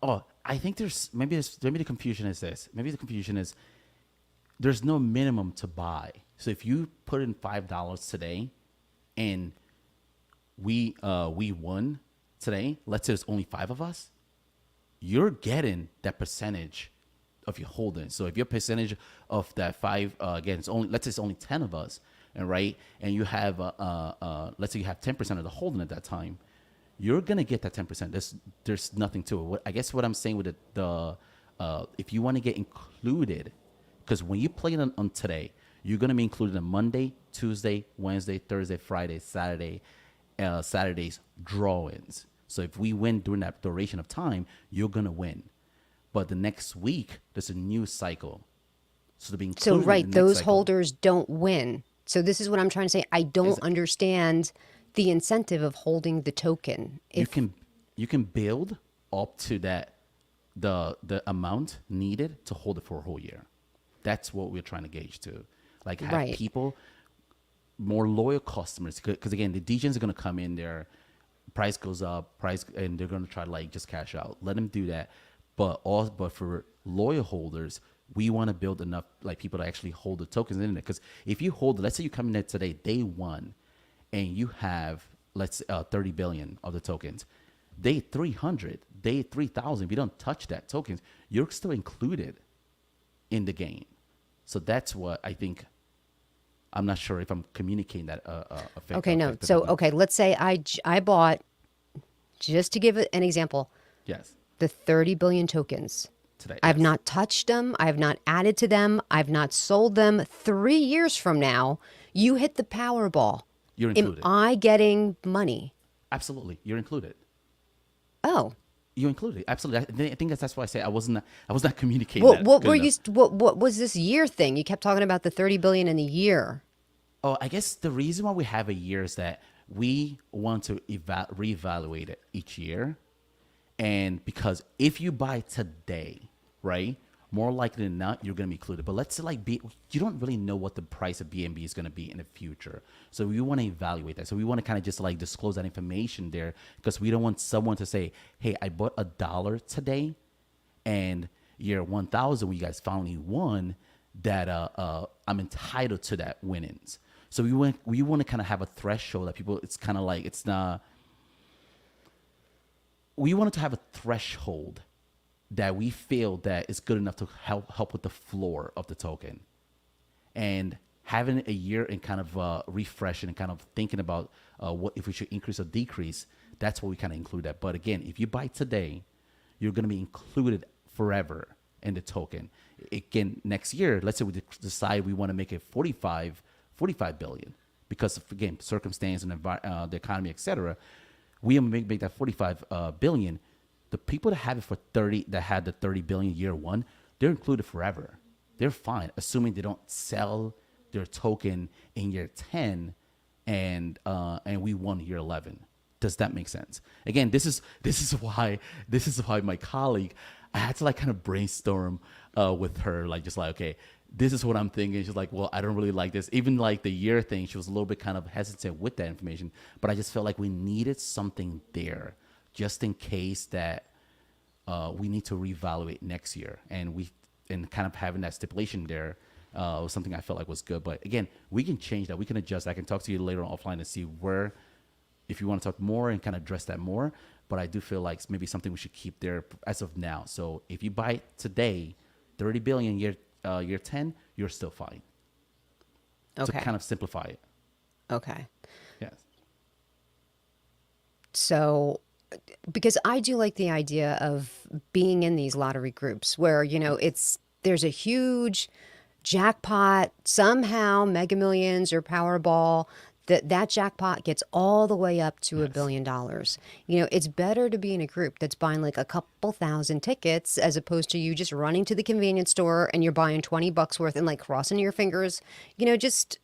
Oh, I think maybe the confusion is this. Maybe the confusion is there's no minimum to buy. So if you put in $5 today, and we won today, let's say there's only 5 of us, you're getting that percentage of your holdings. So if your percentage of that 5, again, let's say it's only 10 of us, and right, and you have let's say you have 10% of the holding at that time, you're gonna get that 10%. There's nothing to it. I guess what I'm saying with the if you want to get included, because when you play it on today, you're gonna be included on Monday, Tuesday, Wednesday, Thursday, Friday, Saturday, Saturday's draw-ins. So if we win during that duration of time, you're gonna win. But the next week, there's a new cycle. So to be So, included right, in the next those cycle, holders don't win. So, this is what I'm trying to say. I don't understand the incentive of holding the token. you can build up to that the amount needed to hold it for a whole year. That's what we're trying to gauge to, like have Right. people more loyal customers, because again the DJs are going to come in there, price goes up, and they're going to try to like just cash out. Let them do that, but for loyal holders, we want to build enough like people to actually hold the tokens in there. Because if you hold, let's say you come in there today, day one, and you have 30 billion of the tokens, day 300, day 3,000, if you don't touch that tokens, you're still included in the game. So that's what I think. I'm not sure if I'm communicating that Okay, no. So, okay, let's say I bought, just to give it an example, Yes, the 30 billion tokens. today. I've Yes. not touched them. I have not added to them. I've not sold them. 3 years from now, you hit the Powerball. You're Am included. I getting money? Absolutely, you're included. Oh, You're included. Absolutely. I think that's why I say I was not communicating what that. what good were enough. you? What was this year thing? You kept talking about the 30 billion in a year. Oh, I guess the reason why we have a year is that we want to reevaluate it each year. And because if you buy today, right, more likely than not, you're going to be included. But let's say you don't really know what the price of BNB is going to be in the future. So we want to evaluate that. So we want to kind of just like disclose that information there, because we don't want someone to say, hey, I bought $1 today, and year 1,000, when you guys finally won, that I'm entitled to that winnings. So we want to kind of have a threshold that people, it's kind of like, it's not, we wanted to have a threshold that we feel that is good enough to help with the floor of the token. And having a year and kind of refreshing and kind of thinking about what if we should increase or decrease, that's what we kind of include that. But again, if you buy today, you're going to be included forever. in the token. Again, next year, let's say we decide we want to make it 45 billion because of, again, circumstance and the economy, etc. We make that 45 billion. The people that have it for 30, that had the 30 billion year one, they're included forever. They're fine, assuming they don't sell their token in year 10 and we won year 11. Does that make sense? Again, this is why my colleague, I had to like kind of brainstorm with her, like just like, okay, this is what I'm thinking. She's like, well, I don't really like this. Even like the year thing, she was a little bit kind of hesitant with that information, but I just felt like we needed something there just in case that we need to reevaluate next year, and kind of having that stipulation there was something I felt like was good. But again, we can change that. We can adjust. I can talk to you later on offline to see where, if you want to talk more and kind of address that more. But I do feel like maybe something we should keep there as of now. So if you buy today, 30 billion year 10, you're still fine. Okay. To kind of simplify it. Okay. Yes. So, because I do like the idea of being in these lottery groups where, there's a huge jackpot, somehow Mega Millions or Powerball, that jackpot gets all the way up to $1 billion. It's better to be in a group that's buying like a couple thousand tickets as opposed to you just running to the convenience store and you're buying $20 worth and like crossing your fingers. Just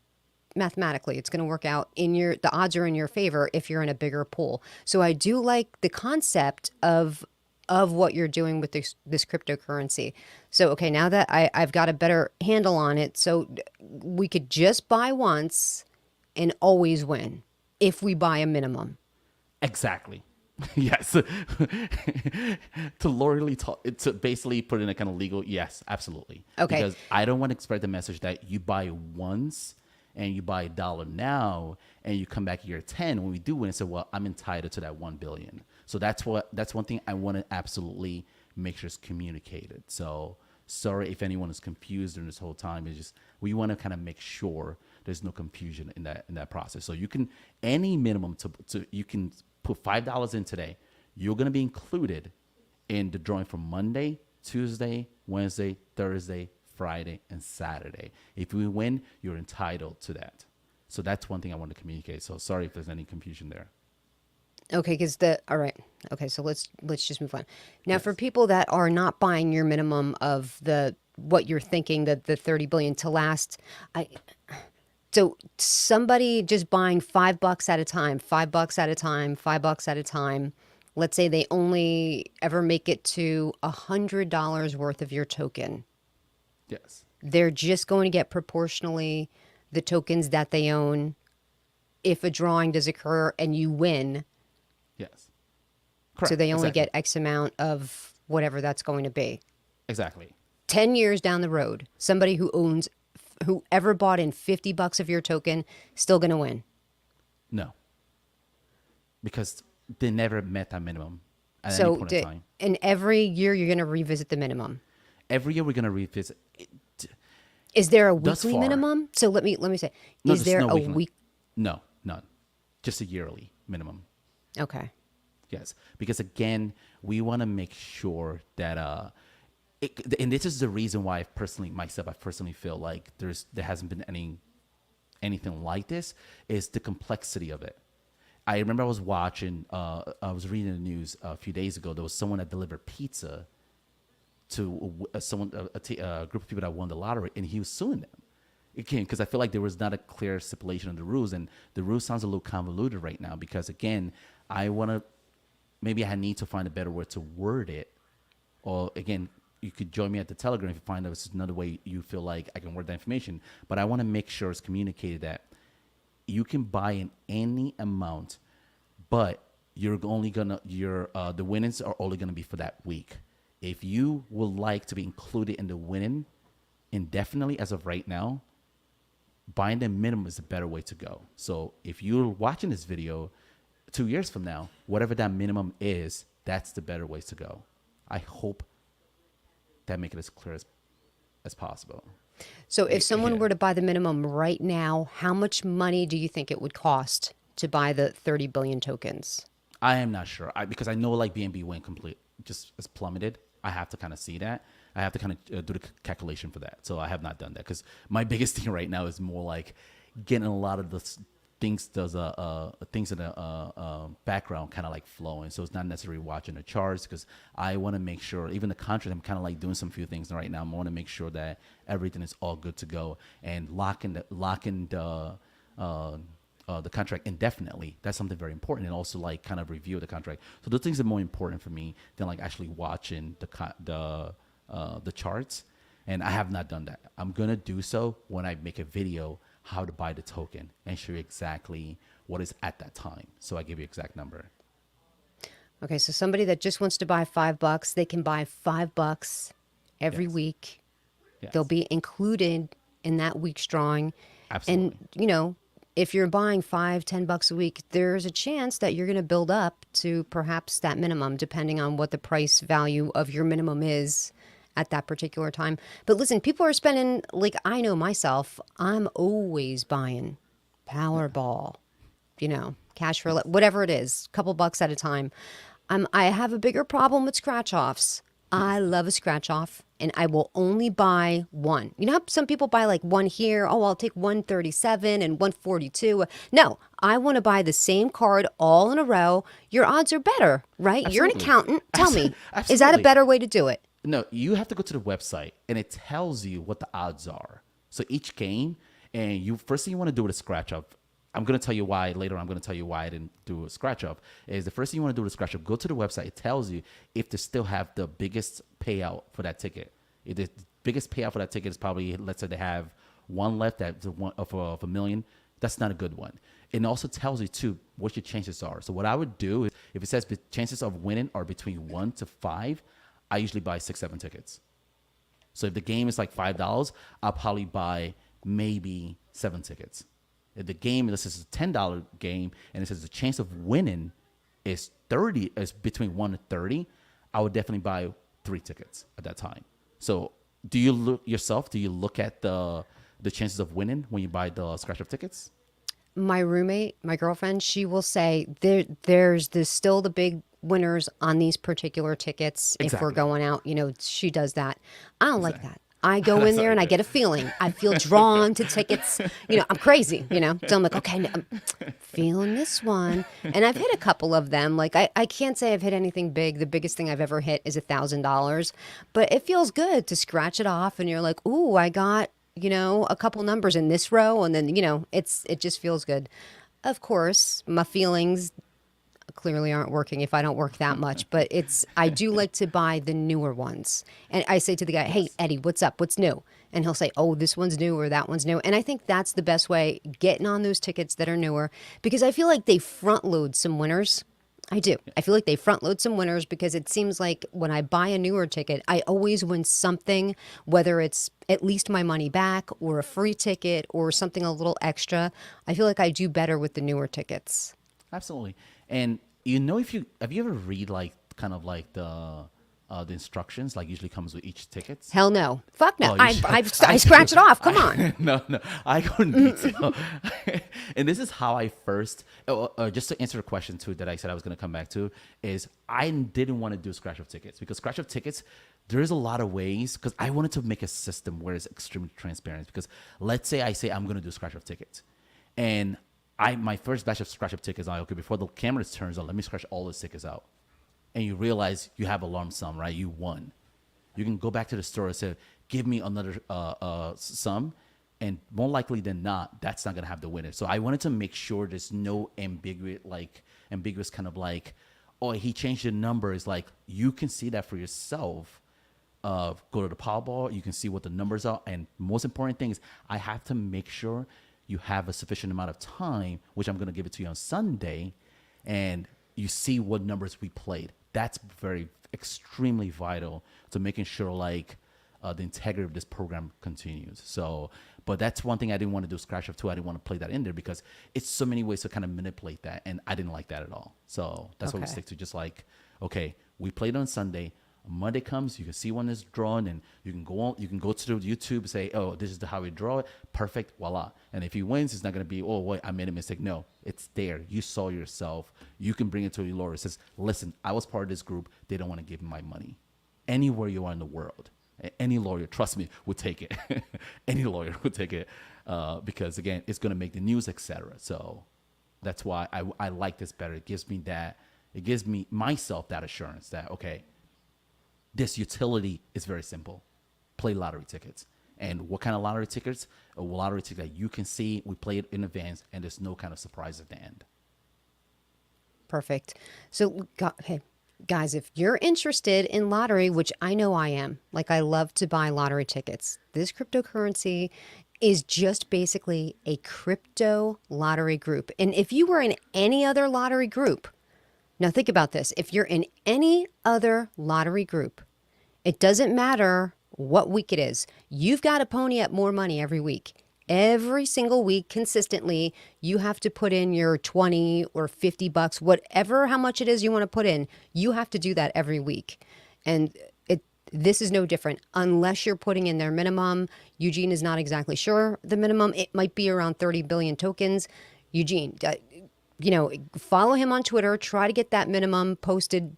mathematically it's going to work out the odds are in your favor if you're in a bigger pool. So I do like the concept of what you're doing with this cryptocurrency. So, okay, now that I've got a better handle on it, so we could just buy once and always win if we buy a minimum. Exactly. Yes. To basically put in a kind of legal, yes, absolutely. Okay. Because I don't want to spread the message that you buy once and you buy $1 now and you come back year 10 when we do win and say, well, I'm entitled to that 1 billion. So that's one thing I want to absolutely make sure is communicated. So sorry if anyone is confused during this whole time. It's just, we want to kind of make sure there's no confusion in that process. So you can, any minimum you can put $5 in today. You're going to be included in the drawing for Monday, Tuesday, Wednesday, Thursday, Friday, and Saturday. If we win, you're entitled to that. So that's one thing I want to communicate. So sorry if there's any confusion there. Okay, all right. Okay, so let's just move on. Now, Yes. for people that are not buying your minimum of what you're thinking that the 30 billion to last, so somebody just buying $5 at a time, $5 at a time, $5 at a time. Let's say they only ever make it to $100 worth of your token. Yes. They're just going to get proportionally the tokens that they own. If a drawing does occur and you win, Yes. Correct. so they only Exactly. get X amount of whatever that's going to be. Exactly. 10 years down the road, somebody whoever bought in $50 of your token, still going to win. No. Because they never met that minimum at any So, point in time. and every year you're going to revisit the minimum. Every year we're going to revisit. Is there a Thus weekly far. minimum? So let me say, No, is there's there no a weekly. week? No, none. Just a yearly minimum. Okay. Yes, because again, we want to make sure that and this is the reason why I personally feel like there hasn't been anything like this, is the complexity of it. I remember I was reading the news a few days ago. There was someone that delivered pizza to a group of people that won the lottery, and he was suing them. Again, because I feel like there was not a clear stipulation of the rules, and the rules sounds a little convoluted right now. Because again, maybe I need to find a better word to word it, or again, you could join me at the Telegram if you find there's another way you feel like I can word that information. But I want to make sure it's communicated that you can buy in any amount, but the winnings are only gonna be for that week. If you would like to be included in the winning indefinitely as of right now, buying the minimum is a better way to go. So if you're watching this video 2 years from now, whatever that minimum is, that's the better way to go. I hope that make it as clear as possible. So if someone Yeah. were to buy the minimum right now, how much money do you think it would cost to buy the 30 billion tokens? I am not sure because I know like BNB went complete, just as plummeted. I have to kind of see that. I have to kind of do the calculation for that. So I have not done that because my biggest thing right now is more like getting a lot of the things in the background kind of like flowing. So it's not necessarily watching the charts because I want to make sure, even the contract, I'm kind of like doing some few things right now. I want to make sure that everything is all good to go and locking the contract indefinitely. That's something very important, and also like kind of review the contract. So those things are more important for me than like actually watching the charts. And I have not done that. I'm gonna do so when I make a video how to buy the token and show you exactly what is at that time. So I give you exact number. Okay, so somebody that just wants to buy $5, they can buy $5 every Yes. week. Yes. They'll be included in that week's drawing. Absolutely. And, you know, if you're buying $5, $10 a week, there's a chance that you're going to build up to perhaps that minimum, depending on what the price value of your minimum is at that particular time. But listen, people are spending, like I know myself, I'm always buying Powerball, you know, cash for whatever it is, couple bucks at a time. I have a bigger problem with scratch offs. I love a scratch off, and I will only buy one. You know how some people buy like one here? Oh, I'll take 137 and 142. No, I want to buy the same card all in a row. Your odds are better, right? You're an Absolutely. accountant. Tell me, is that a Absolutely. better way to do it? No, you have to go to the website and it tells you what the odds are. So each game, and you first thing you want to do with a scratch up. I'm gonna tell you why later. I'm gonna tell you why I didn't do a scratch up. Is the first thing you want to do with a scratch up? Go to the website. It tells you if they still have the biggest payout for that ticket. If the biggest payout for that ticket is probably, let's say they have one left that's one of a million. That's not a good one. It also tells you too what your chances are. So what I would do is if it says the chances of winning are between 1 to 5, I usually buy 6, 7 tickets. So if the game is like $5, I'll probably buy maybe 7 tickets. If the game, this is a $10 game, and it says the chance of winning is between 1 to 30, I would definitely buy 3 tickets at that time. So do you look at the chances of winning when you buy the scratch up tickets? My roommate, my girlfriend, she will say there's still the big winners on these particular tickets. If we're Exactly. going out, you know, she does that. I don't like Exactly. that. I go in there and I get a feeling. I feel drawn to tickets. You know, I'm crazy, you know. So I'm like, okay, I'm feeling this one. And I've hit a couple of them. Like I can't say I've hit anything big. The biggest thing I've ever hit is $1,000. But it feels good to scratch it off and you're like, ooh, I got, you know, a couple numbers in this row, and then, you know, it just feels good. Of course, my feelings clearly aren't working if I don't work that much, but I do like to buy the newer ones. And I say to the guy, hey, Eddie, what's up? What's new? And he'll say, oh, this one's new or that one's new. And I think that's the best way, getting on those tickets that are newer, because I feel like they front load some winners. I do. I feel like they front load some winners because it seems like when I buy a newer ticket, I always win something, whether it's at least my money back or a free ticket or something a little extra. I feel like I do better with the newer tickets. Absolutely. And you know, if you have you ever read like kind of like the instructions like usually comes with each tickets? Hell no. Fuck no. Oh, I scratch it off. Come on. No, I go in detail. And this is how I first, just to answer the question too that I said I was going to come back to, is I didn't want to do scratch of tickets because scratch of tickets, there's a lot of ways, because I wanted to make a system where it's extremely transparent. Because let's say I say I'm going to do scratch of tickets, and my first batch of scratch of tickets, I'm like, okay, before the camera turns on, let me scratch all the tickets out. And you realize you have a lump sum, right? You won. You can go back to the store and say, give me another sum. And more likely than not, that's not going to have the winner. So I wanted to make sure there's no ambiguous kind of like, oh, he changed the numbers. Like, you can see that for yourself. Go to the Powerball. You can see what the numbers are. And most important thing is I have to make sure you have a sufficient amount of time, which I'm going to give it to you on Sunday, and you see what numbers we played. That's extremely vital to making sure like the integrity of this program continues. So, but that's one thing I didn't want to do scratch off too. I didn't want to play that in there because it's so many ways to kind of manipulate that, and I didn't like that at all. So that's why we Okay. stick to just like, okay, we played on Sunday. Monday comes, you can see when it's drawn, and you can go to the YouTube and say, oh, this is how we draw it. Perfect, voila. And if he wins, it's not gonna be, oh wait, I made a mistake. No, it's there. You saw yourself. You can bring it to your lawyer. It says, listen, I was part of this group. They don't want to give me my money. Anywhere you are in the world. Any lawyer, trust me, would take it. Any lawyer would take it because again, it's going to make the news, etc. So that's why I like this better. It gives me that. It gives me myself that assurance that okay, this utility is very simple. Play lottery tickets. And what kind of lottery tickets? A lottery ticket that you can see. We play it in advance, and there's no kind of surprise at the end. Perfect. So, hey, guys, if you're interested in lottery, which I know I am, like I love to buy lottery tickets, this cryptocurrency is just basically a crypto lottery group. And if you were in any other lottery group, now think about this. If you're in any other lottery group, it doesn't matter what week it is. You've got to pony up more money every week. Every single week, consistently, you have to put in your 20 or 50 bucks, whatever, how much it is you want to put in. You have to do that every week. And this is no different unless you're putting in their minimum. Eugene is not exactly sure the minimum. It might be around 30 billion tokens. Eugene, follow him on Twitter. Try to get that minimum posted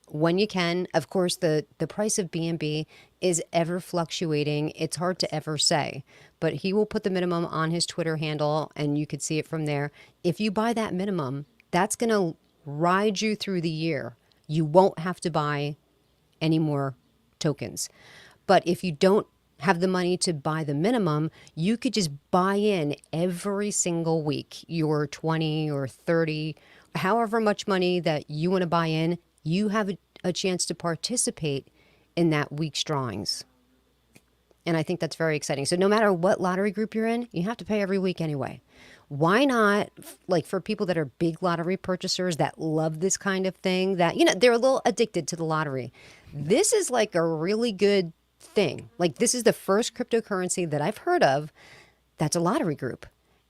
when you can. Of course, the price of BNB is ever fluctuating. It's hard to ever say, but he will put the minimum on his Twitter handle and you could see it from there. If you buy that minimum, that's going to ride you through the year. You won't have to buy any more tokens. But if you don't have the money to buy the minimum, you could just buy in every single week your 20 or 30, however much money that you want to buy in. You have a chance to participate in that week's drawings. And I think that's very exciting. So no matter what lottery group you're in, you have to pay every week anyway. Why not, like for people that are big lottery purchasers that love this kind of thing, that, they're a little addicted to the lottery. This is like a really good thing. Like this is the first cryptocurrency that I've heard of that's a lottery group.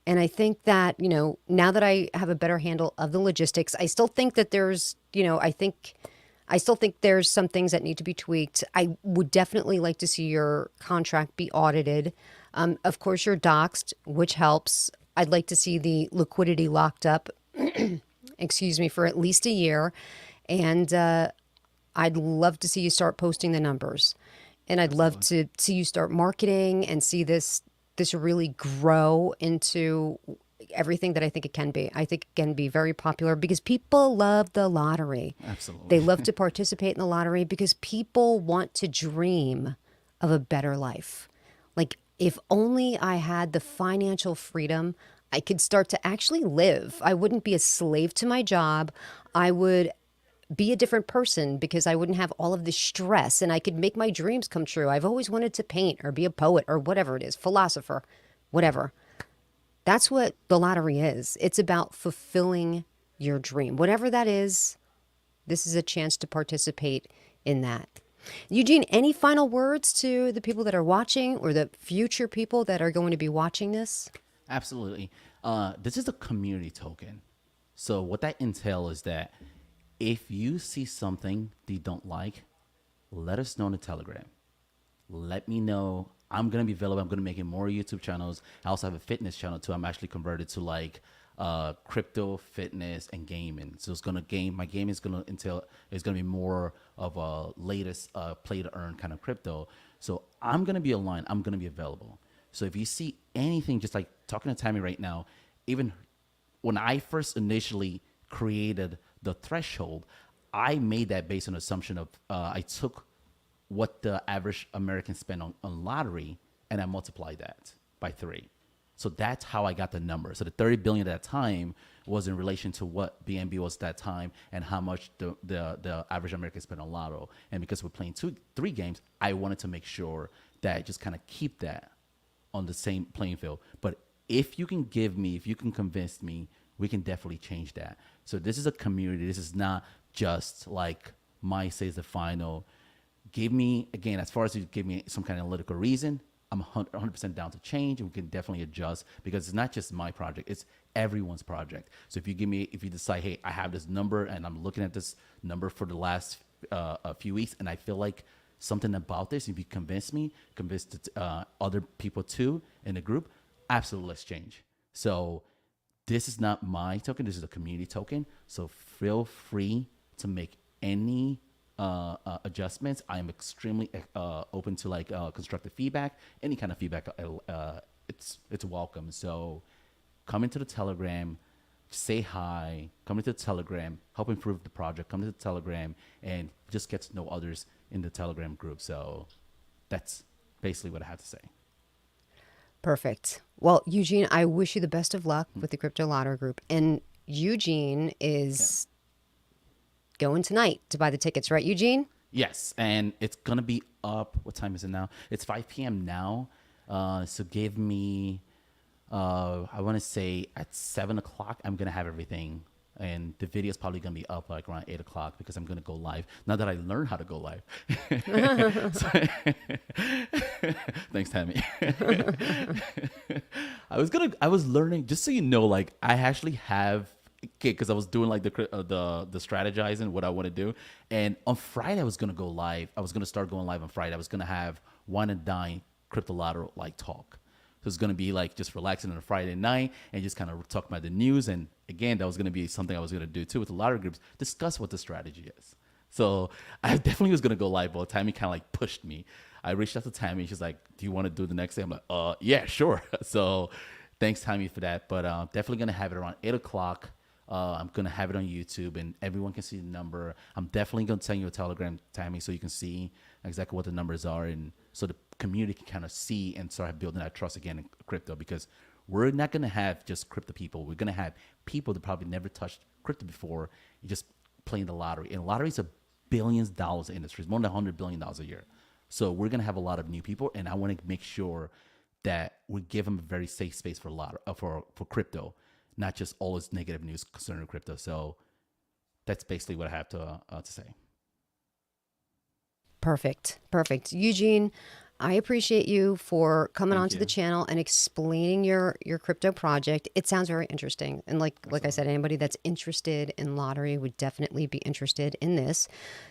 And I think that, now that I have a better handle of the logistics, I still think that there's, I still think there's some things that need to be tweaked. I would definitely like to see your contract be audited. Of course, you're doxxed, which helps. I'd like to see the liquidity locked up, excuse me, for at least a year. And I'd love to see you start posting the numbers. And I'd love to see you start marketing and see this really grow into everything that I think it can be. I think it can be very popular because people love the lottery. Absolutely. They love to participate in the lottery because people want to dream of a better life. Like, if only I had the financial freedom, I could start to actually live. I wouldn't be a slave to my job. I would be a different person because I wouldn't have all of this stress and I could make my dreams come true. I've always wanted to paint or be a poet or whatever it is, philosopher, whatever. That's what the lottery is. It's about fulfilling your dream. Whatever that is, this is a chance to participate in that. Eugene, any final words to the people that are watching or the future people that are going to be watching this? Absolutely. This is a community token. So what that entails is that if you see something that you don't like, let us know in the Telegram. Let me know. I'm going to be available. I'm going to be making more YouTube channels. I also have a fitness channel too. I'm actually converted to like crypto, fitness, and gaming. So it's going to my game is going to entail, it's going to be more of a latest play to earn kind of crypto. So I'm going to be online. I'm going to be available. So if you see anything, just like talking to Tammy right now, even when I first initially created the threshold, I made that based on assumption of I took what the average American spend on lottery and I multiplied that by 3. So that's how I got the number. So the 30 billion at that time was in relation to what BNB was at that time and how much the average American spent on Lotto. And because we're playing 3 games, I wanted to make sure that I just kind of keep that on the same playing field. But if you can convince me, we can definitely change that. So this is a community. This is not just like my say is the final. Give me, again, as far as you give me some kind of analytical reason, I'm 100% down to change, and we can definitely adjust because it's not just my project, it's everyone's project. So if you decide, hey, I have this number and I'm looking at this number for the last a few weeks and I feel like something about this, if you convince other people too in the group, absolutely, let's change. So this is not my token, this is a community token. So feel free to make any adjustments, I am extremely open to like constructive feedback. Any kind of feedback, it's welcome. So come into the Telegram, say hi, come into the Telegram, help improve the project, come to the Telegram, and just get to know others in the Telegram group. So that's basically what I have to say. Perfect. Well, Eugene, I wish you the best of luck with the Crypto Lotto Group. And Eugene is going tonight to buy the tickets, right, Eugene? Yes, and it's gonna be up. What time is it now? It's 5 p.m. now. So give me, I want to say at 7 o'clock, I'm gonna have everything, and the video is probably gonna be up like around 8 o'clock because I'm gonna go live. Now that I learned how to go live. Thanks, Tammy. I was learning, just so you know, like I actually have. Okay, because I was doing like the strategizing what I want to do, and on Friday I was gonna go live. I was gonna start going live on Friday. I was gonna have Wine and Dine Crypto Lotto like talk. So it's gonna be like just relaxing on a Friday night and just kind of talk about the news. And again, that was gonna be something I was gonna do too with a lot of groups. Discuss what the strategy is. So I definitely was gonna go live, but Tammy kind of like pushed me. I reached out to Tammy. She's like, "Do you want to do the next day?" I'm like, yeah, sure." So thanks, Tammy, for that. But definitely gonna have it around 8 o'clock. I'm going to have it on YouTube and everyone can see the number. I'm definitely going to send you a Telegram, Tammy, so you can see exactly what the numbers are. And so the community can kind of see and start building that trust again in crypto, because we're not going to have just crypto people. We're going to have people that probably never touched crypto before, just playing the lottery. And lottery is a billions of dollars industry. It's more than $100 billion a year. So we're going to have a lot of new people. And I want to make sure that we give them a very safe space for for crypto, not just all this negative news concerning crypto. So that's basically what I have to say. Perfect. Perfect. Eugene, I appreciate you for coming onto the channel and explaining your crypto project. It sounds very interesting. And like I said, anybody that's interested in lottery would definitely be interested in this.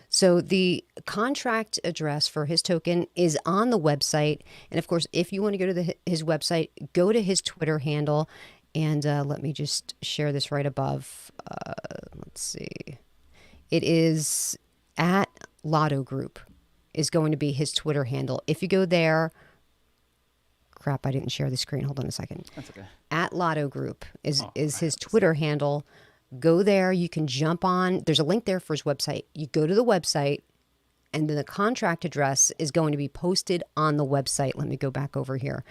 So the contract address for his token is on the website. And of course, if you want to go to his website, go to his Twitter handle. And let me just share this right above. Let's see. It is at Lotto Group is going to be his Twitter handle. If you go there, crap, I didn't share the screen. Hold on a second. That's okay. At Lotto Group is his Twitter handle. Go there. You can jump on. There's a link there for his website. You go to the website, and then the contract address is going to be posted on the website. Let me go back over here.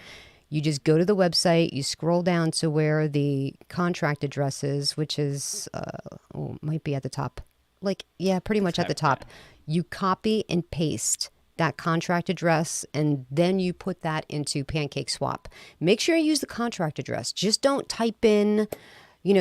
You just go to the website, you scroll down to where the contract address is, which is, might be at the top. Like, yeah, pretty much at the top. You copy and paste that contract address, and then you put that into PancakeSwap. Make sure you use the contract address. Just don't type in,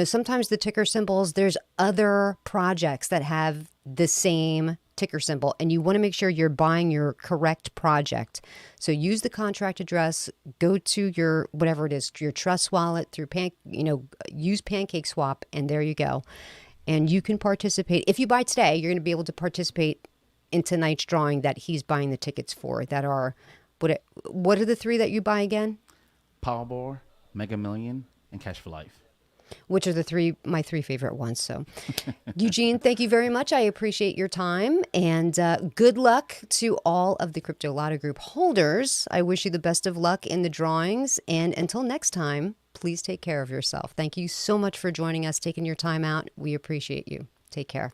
sometimes the ticker symbols, there's other projects that have the same ticker symbol, and you want to make sure you're buying your correct project. So use the contract address, go to your, whatever it is, your trust wallet through use PancakeSwap, and there you go. And you can participate. If you buy today, you're going to be able to participate in tonight's drawing that he's buying the tickets for. That are, what are the three that you buy again? Powerball, Mega Million, and Cash for Life. Which are my three favorite ones. So, Eugene, thank you very much. I appreciate your time, and good luck to all of the Crypto Lotto Group holders. I wish you the best of luck in the drawings, and until next time, please take care of yourself. Thank you so much for joining us, taking your time out. We appreciate you. Take care.